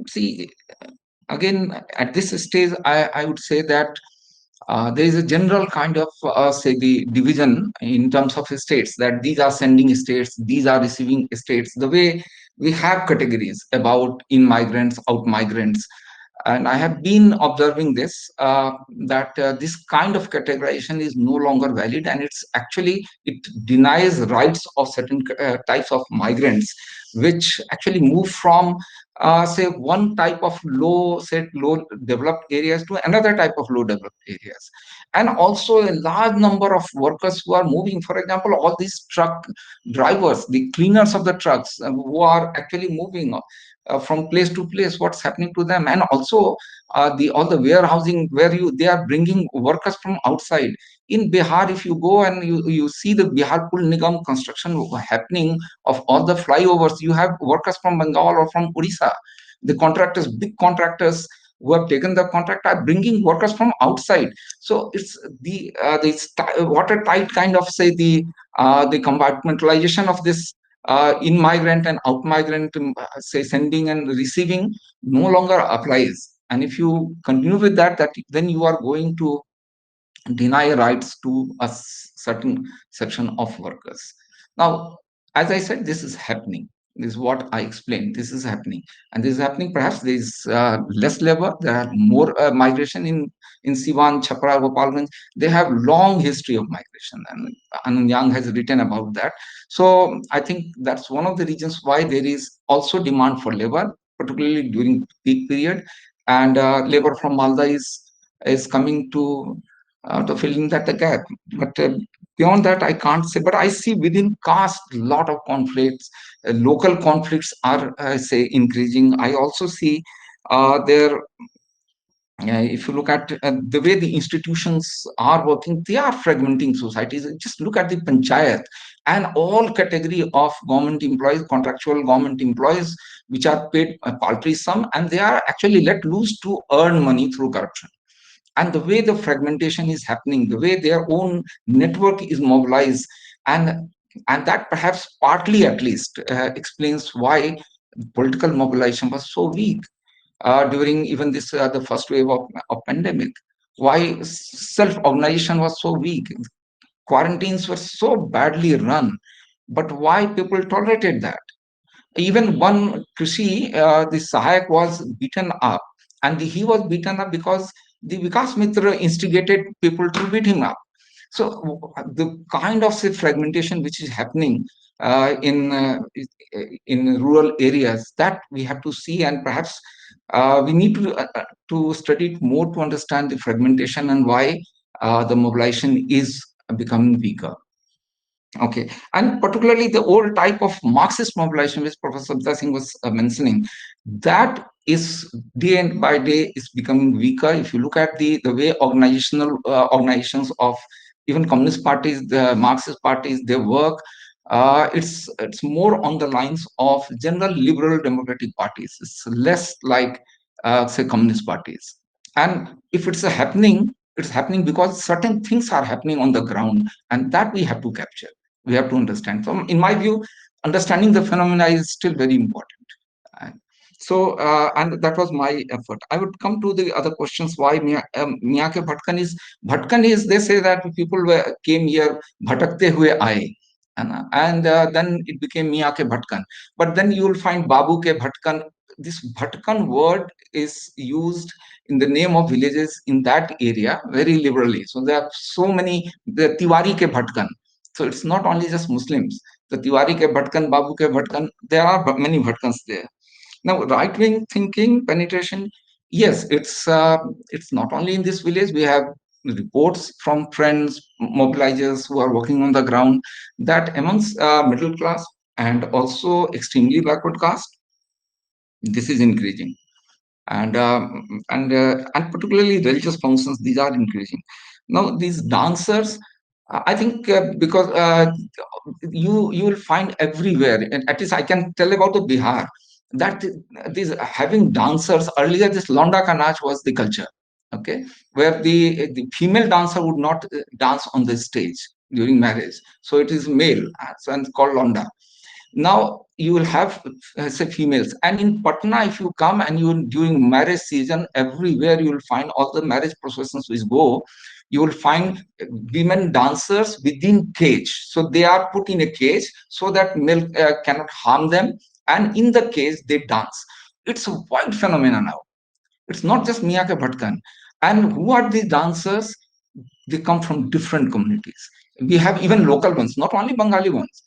see, again at this stage I would say that there is a general kind of say the division in terms of states, that these are sending states, these are receiving states, the way we have categories about in migrants, out migrants. And I have been observing this, that this kind of categorization is no longer valid, and it denies rights of certain types of migrants, which actually move from say one type of low developed areas to another type of low developed areas. And also a large number of workers who are moving, for example, all these truck drivers, the cleaners of the trucks, who are actually moving from place to place, what's happening to them. And also all the warehousing, where they are bringing workers from outside. In Bihar, if you go and you see the Bihar Pul Nigam construction happening of all the flyovers, you have workers from Bengal or from Odisha. The contractors, big contractors who have taken the contract, are bringing workers from outside. So it's the watertight kind of, say, the compartmentalization of this in migrant and out migrant, say, sending and receiving, no longer applies. And if you continue with that, then you are going to deny rights to a certain section of workers. Now, as I said, this is happening. This is what I explained. This is happening, and this is happening. Perhaps there is less labor. There are more migration in Siwan, Chhapra, Gopalganj. They have long history of migration, and Anand Yang has written about that. So I think that's one of the reasons why there is also demand for labor, particularly during peak period, and labor from Malda is coming to filling that the gap. But beyond that, I can't say. But I see within caste a lot of conflicts. Local conflicts are, say, increasing. I also see there. If you look at the way the institutions are working, they are fragmenting societies. Just look at the panchayat and all category of government employees, contractual government employees, which are paid a paltry sum, and they are actually let loose to earn money through corruption. And the way the fragmentation is happening, the way their own network is mobilized, and that perhaps partly at least explains why political mobilization was so weak during even this the first wave of pandemic. Why self-organization was so weak, quarantines were so badly run, but why people tolerated that? Even one Krishi, the Sahayak was beaten up, and he was beaten up because the Vikas Mitra instigated people to beat him up. So the kind of say fragmentation which is happening in rural areas, that we have to see, and perhaps we need to study it more to understand the fragmentation and why the mobilization is becoming weaker. Okay, and particularly the old type of Marxist mobilization, which Professor Sabda Singh was mentioning, that is day by day is becoming weaker. If you look at the way organizations of even communist parties, the Marxist parties, they work, it's more on the lines of general liberal democratic parties. It's less like say communist parties. And if it's happening because certain things are happening on the ground, and that we have to capture. We have to understand. So, in my view, understanding the phenomena is still very important. So, and that was my effort. I would come to the other questions. Why Miyake Bhatkan is, they say that people came here, bhatakte hue aaye. And then it became Miyake Bhatkan. But then you will find Babu ke Bhatkan. This Bhatkan word is used in the name of villages in that area very liberally. So there are so many, the Tiwari ke Bhatkan. So it's not only just Muslims. The Tiwari ke Bhatkan, Babu ke Bhatkan, there are many Bhatkans there. Now, right-wing thinking, penetration, yes, it's not only in this village. We have reports from friends, mobilizers who are working on the ground, that amongst middle class and also extremely backward caste, this is increasing. And particularly religious functions, these are increasing. Now, these dancers, I think because you will find everywhere, and at least I can tell about the Bihar, that these having dancers, earlier this Londa ka Nach was the culture, okay, where the female dancer would not dance on the stage during marriage. So it is male, so and called Londa. Now you will have say females, and in Patna, if you come and you during marriage season, everywhere you will find all the marriage processions which go, you will find women dancers within cage. So they are put in a cage so that male cannot harm them, and in the cage they dance. It's a wide phenomenon now. It's not just Miyake Bhatkan. And who are the dancers? They come from different communities. We have even local ones, not only Bengali ones.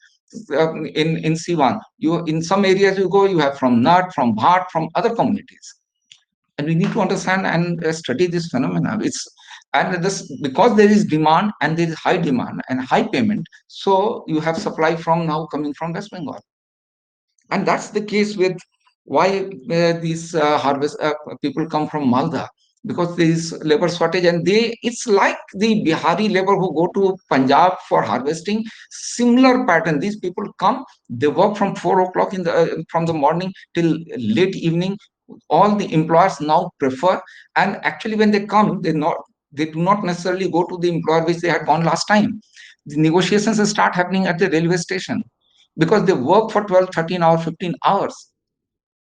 In Siwan, you in some areas you go, you have from Nath, from Bhat, from other communities, and we need to understand and study this phenomena. And this, because there is demand and there is high demand and high payment, so you have supply from now coming from West Bengal, and that's the case with why these harvest people come from Malda, because there is labor shortage, and it's like the Bihari labor who go to Punjab for harvesting. Similar pattern. These people come, they work from 4 o'clock in the from the morning till late evening. All the employers now prefer, and actually when they come, they do not necessarily go to the employer which they had gone last time. The negotiations start happening at the railway station, because they work for 12, 13 hours, 15 hours.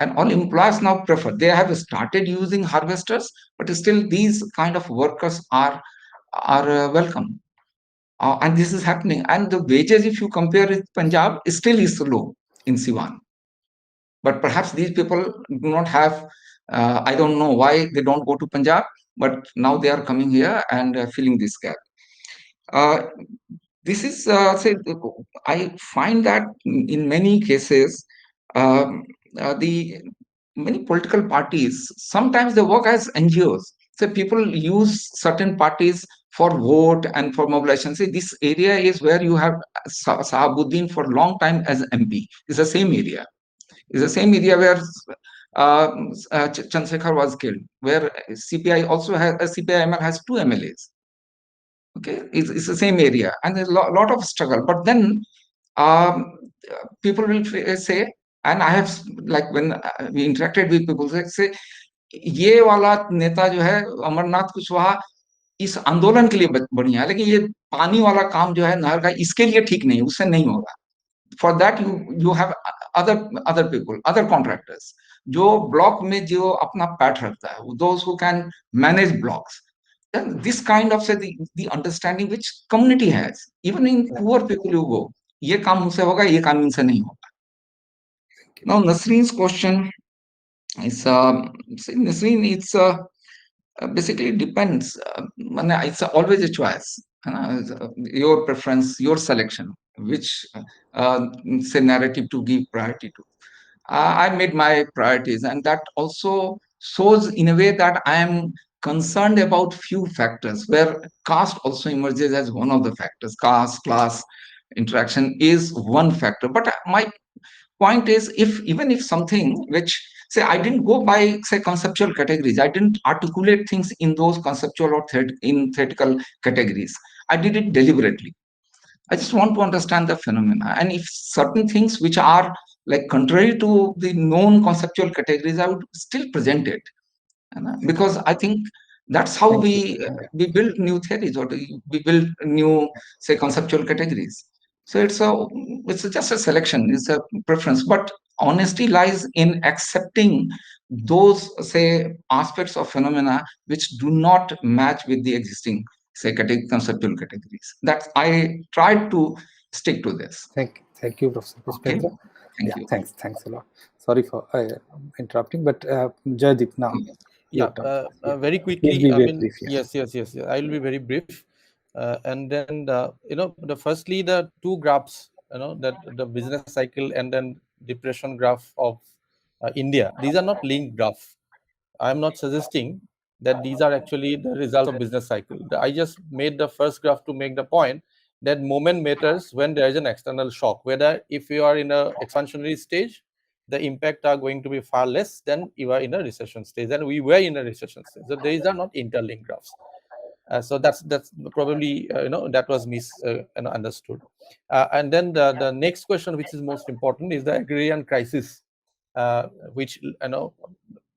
And all employers now prefer. They have started using harvesters, but still these kind of workers are welcome. And this is happening. And the wages, if you compare with Punjab, still is low in Siwan. But perhaps these people do not have, I don't know why they don't go to Punjab, but now they are coming here and filling this gap. This is, I find that in many cases, the many political parties, sometimes they work as NGOs. So people use certain parties for vote and for mobilization. See, this area is where you have Sahabuddin for a long time as MP. It's the same area. It's the same area where Chandrasekhar was killed, where CPI also has, CPI-ML has 2 MLAs. Okay, it's the same area, and there's a lot of struggle. But then people will say, and I have, like when we interacted with people, they say, ये वाला नेता जो है अमरनाथ कुशवाहा इस आंदोलन के लिए बढ़िया है, लेकिन ये पानी वाला काम जो है नहर का, इसके लिए ठीक नहीं, उससे नहीं होगा. For that you have other people, other contractors, जो ब्लॉक में जो अपना पैठ रखता है, those who can manage blocks. And this kind of say the understanding which community has, even in poor people you go, ये काम उनसे होगा, ये काम इनसे नहीं होगा. Now, Nasreen's question is, Nasreen, it's basically depends. It's always a choice. Your preference, your selection, which say narrative to give priority to. I made my priorities, and that also shows in a way that I am concerned about few factors where caste also emerges as one of the factors. Caste, class, interaction is one factor. But my point is, if even if something which say I didn't go by say conceptual categories, I didn't articulate things in those conceptual or in theoretical categories, I did it deliberately. I just want to understand the phenomena. And if certain things which are like contrary to the known conceptual categories, I would still present it. Because I think that's how we build new theories, or we build new, say, conceptual categories. So it's just a selection, it's a preference. But honesty lies in accepting those, say, aspects of phenomena which do not match with the existing, say, conceptual categories. That I tried to stick to this. Thank you, Professor Pushpendra. Okay. Thank you. Thanks a lot. Sorry for interrupting, but Joydeep, now. Yeah, very quickly. Please be I very mean, brief, yeah. yes. I will be very brief. And then, firstly, the two graphs, that the business cycle and then depression graph of India. These are not linked graphs. I am not suggesting that these are actually the result of business cycle. I just made the first graph to make the point that moment matters when there is an external shock. Whether if you are in a expansionary stage, the impact are going to be far less than you are in a recession stage. And we were in a recession stage. So these are not interlinked graphs. So that's probably that was misunderstood. And then the next question, which is most important, is the agrarian crisis, which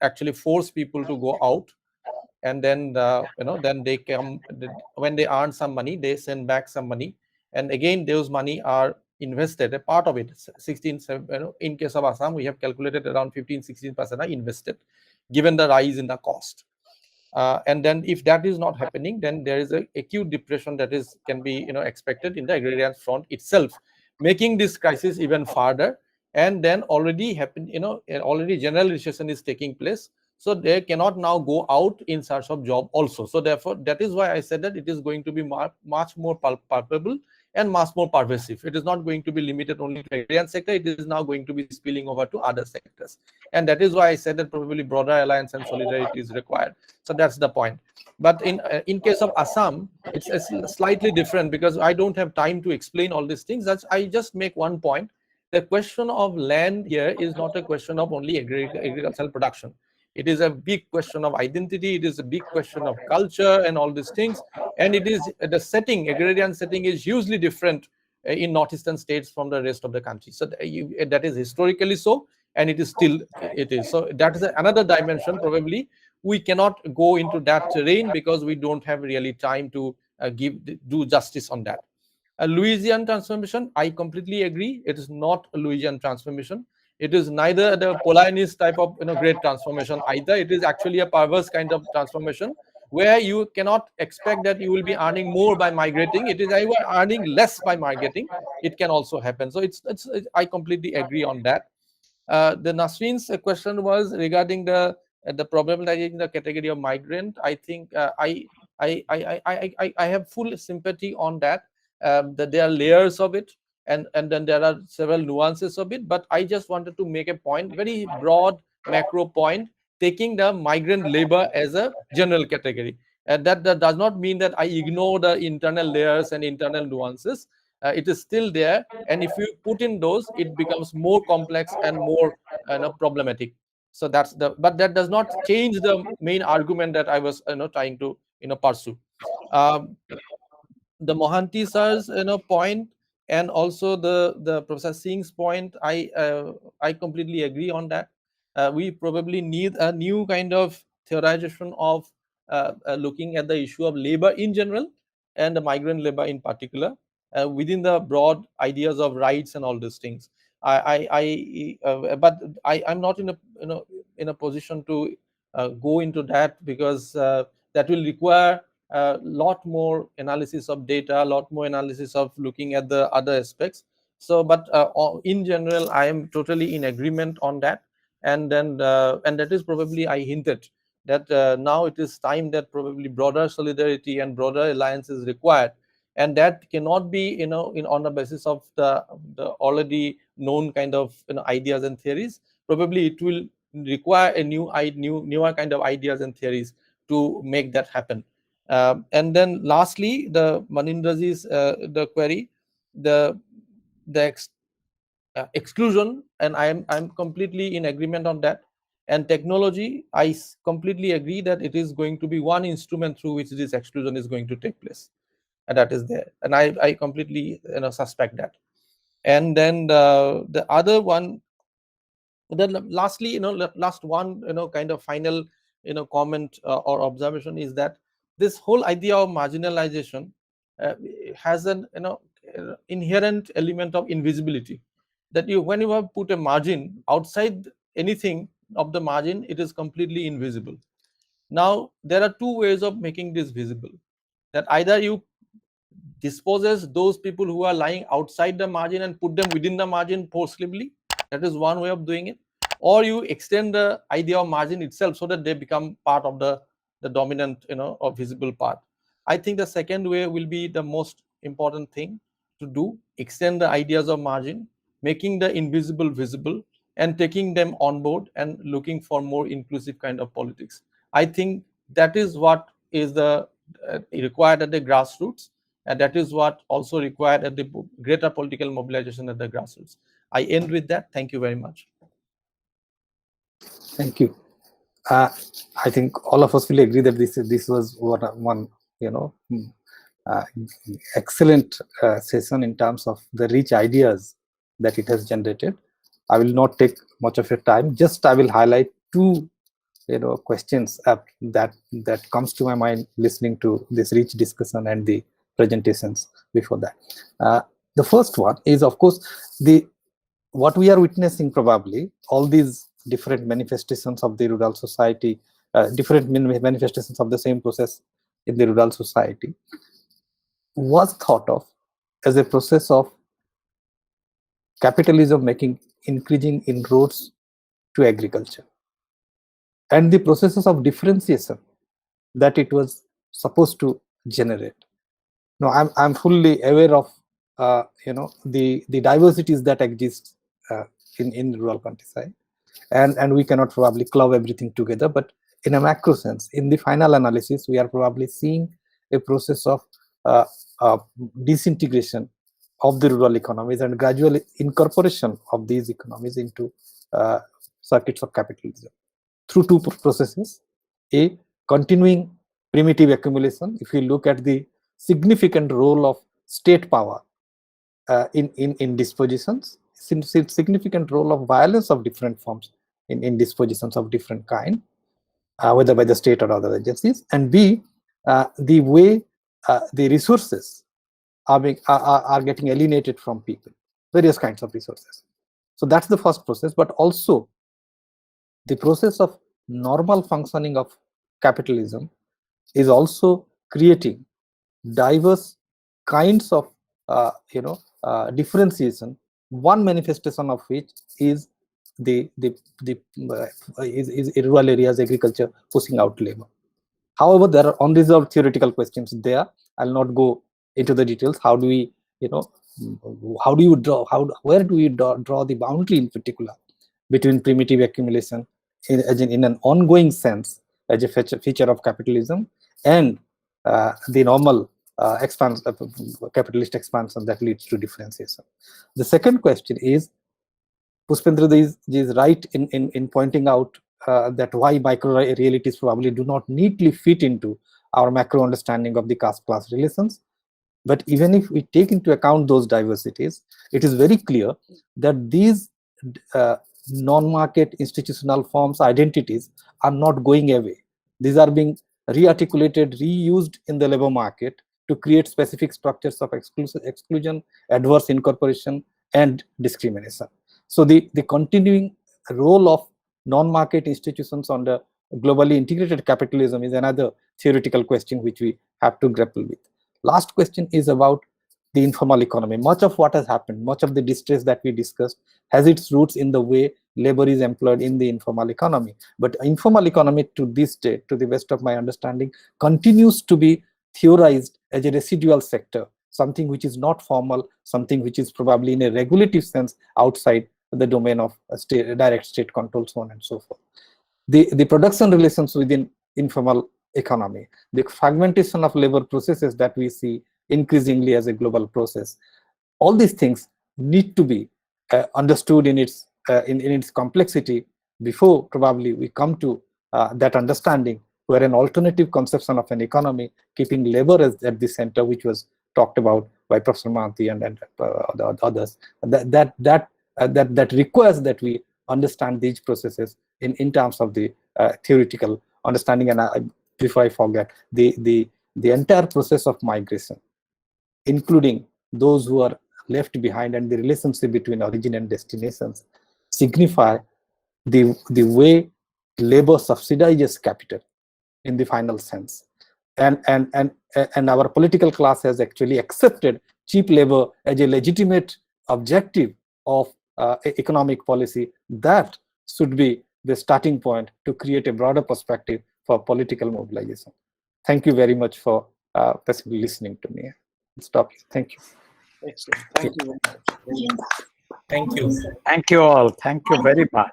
actually force people to go out, and then then they come, when they earn some money, they send back some money, and again those money are invested. A part of it, 16, in case of Assam, we have calculated around 15-16% are invested, given the rise in the cost. And then if that is not happening, then there is a acute depression that can be expected in the agrarian front itself, making this crisis even further. And then already happened, already general recession is taking place, so they cannot now go out in search of job also. So therefore, that is why I said that it is going to be much more palpable and much more pervasive. It is not going to be limited only to the agrarian sector. It is now going to be spilling over to other sectors. And that is why I said that probably broader alliance and solidarity is required. So that's the point. But in case of Assam, it's slightly different, because I don't have time to explain all these things. I just make one point. The question of land here is not a question of only agricultural production. It is a big question of identity. It is a big question of culture and all these things. And it is the setting, agrarian setting is hugely different in northeastern states from the rest of the country. So that is historically so, and it is still it is. So that is another dimension. Probably we cannot go into that terrain because we don't have really time to do justice on that. A Louisiana transformation, I completely agree. It is not a Louisiana transformation. It is neither the Polanist type of great transformation either. It is actually a perverse kind of transformation where you cannot expect that you will be earning more by migrating. It is you are earning less by migrating. It can also happen. So I completely agree on that. The Nasreen's question was regarding the problematizing the category of migrant. I think I have full sympathy on that. That there are layers of it, and then there are several nuances of it. But I just wanted to make a point, very broad macro point, taking the migrant labor as a general category. And that does not mean that I ignore the internal layers and internal nuances. It is still there, and if you put in those, it becomes more complex and more problematic. So but that does not change the main argument that I was trying to pursue. The Mohanty sir's point, and also the Professor Singh's point, I completely agree on that. We probably need a new kind of theorization of looking at the issue of labor in general and the migrant labor in particular, within the broad ideas of rights and all these things. But I'm not in a position to go into that, because that will require a lot more analysis of data, a lot more analysis of looking at the other aspects. So, but in general, I am totally in agreement on that. And then, and that is probably I hinted that now it is time that probably broader solidarity and broader alliance is required, and that cannot be, on the basis of the already known kind of ideas and theories. Probably it will require a newer kind of ideas and theories to make that happen. And then lastly, the Manindraji's the query, the exclusion, and I'm completely in agreement on that. And technology, I completely agree that it is going to be one instrument through which this exclusion is going to take place, and that is there. And I completely suspect that. And then the other one, then lastly, last one, kind of final, comment or observation is that this whole idea of marginalization has an inherent element of invisibility, that when you have put a margin outside anything of the margin, it is completely invisible. Now there are two ways of making this visible, that either you disposes those people who are lying outside the margin and put them within the margin forcibly. That is one way of doing it. Or you extend the idea of margin itself so that they become part of the dominant, or visible part. I think the second way will be the most important thing to do: extend the ideas of margin, making the invisible visible, and taking them on board and looking for more inclusive kind of politics. I think that is what is the required at the grassroots, and that is what also required at the greater political mobilization at the grassroots. I end with that. Thank you very much. Thank you. I think all of us will agree that this was one excellent session in terms of the rich ideas that it has generated. I will not take much of your time. Just I will highlight two questions that comes to my mind listening to this rich discussion and the presentations before that. The first one is, of course, what we are witnessing, probably all these different manifestations of the rural society, different manifestations of the same process in the rural society, was thought of as a process of capitalism making increasing inroads to agriculture, and the processes of differentiation that it was supposed to generate. Now, I'm fully aware of the diversities that exist in rural countryside, and we cannot probably club everything together. But in a macro sense, in the final analysis, we are probably seeing a process of disintegration of the rural economies and gradual incorporation of these economies into circuits of capitalism through two processes: a continuing primitive accumulation. If you look at the significant role of state power in dispositions, significant role of violence of different forms in dispositions of different kind, whether by the state or other agencies, and b, the way the resources are getting alienated from people, various kinds of resources. So that's the first process. But also the process of normal functioning of capitalism is also creating diverse kinds of differentiation, one manifestation of which is the rural areas agriculture pushing out labor. However, there are unresolved theoretical questions there. I'll not go into the details. How do we, how do you draw, where do we draw the boundary in particular between primitive accumulation in an ongoing sense as a feature of capitalism and the normal capitalist expansion that leads to differentiation. The second question is, Pushpendra is right in pointing out that why micro realities probably do not neatly fit into our macro understanding of the caste-class relations. But even if we take into account those diversities, it is very clear that these non-market institutional forms, identities are not going away. These are being rearticulated, reused in the labor market to create specific structures of exclusion, adverse incorporation, and discrimination. So the continuing role of non-market institutions under globally integrated capitalism is another theoretical question which we have to grapple with. Last question is about the informal economy. Much of what has happened, much of the distress that we discussed has its roots in the way labor is employed in the informal economy. But informal economy to this day, to the best of my understanding, continues to be theorized as a residual sector, something which is not formal, something which is probably in a regulative sense outside the domain of direct state control, so on and so forth. The production relations within informal economy, the fragmentation of labor processes that we see increasingly as a global process, all these things need to be understood in its complexity before probably we come to that understanding where an alternative conception of an economy keeping labor as at the center, which was talked about by Professor Mahanti and the others, that requires that we understand these processes in terms of the theoretical understanding. And before I forget, the entire process of migration, including those who are left behind and the relationship between origin and destinations, signify the way labor subsidizes capital in the final sense. And our political class has actually accepted cheap labor as a legitimate objective of economic policy that should be the starting point to create a broader perspective for political mobilization. Thank you very much for passively listening to me. Stop. Thank you. Excellent. Thank you very much. Thank you. Thank you all. Thank you very much.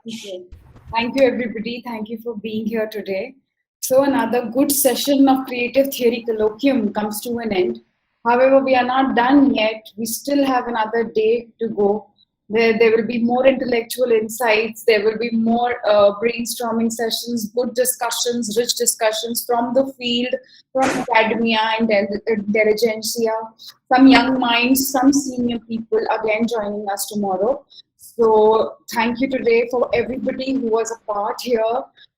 Thank you, everybody. Thank you for being here today. So another good session of Creative Theory Colloquium comes to an end. However, we are not done yet. We still have another day to go. There will be more intellectual insights. There will be more brainstorming sessions, good discussions, rich discussions from the field, from academia and intelligentsia, some young minds, some senior people again joining us tomorrow. So thank you today for everybody who was a part here.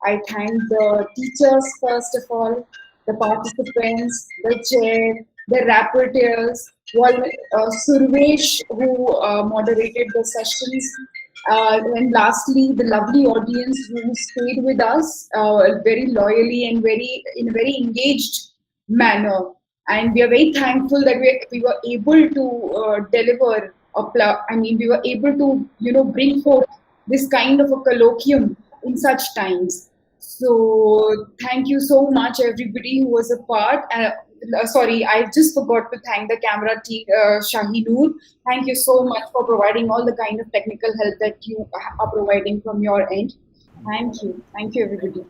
I thank the teachers first of all, the participants, the chair, the rapporteurs, Survesh who moderated the sessions, and lastly the lovely audience who stayed with us very loyally and in a very engaged manner. And we are very thankful that we were able to deliver. We were able to bring forth this kind of a colloquium in such times. So thank you so much, everybody who was a part. Sorry, I just forgot to thank the camera team, Shahinoor. Thank you so much for providing all the kind of technical help that you are providing from your end. Thank you. Thank you, everybody.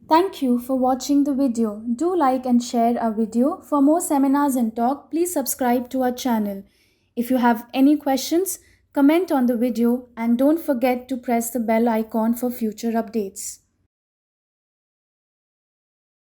Thank you for watching the video. Do like and share our video. For more seminars and talk, please subscribe to our channel. If you have any questions, comment on the video and don't forget to press the bell icon for future updates.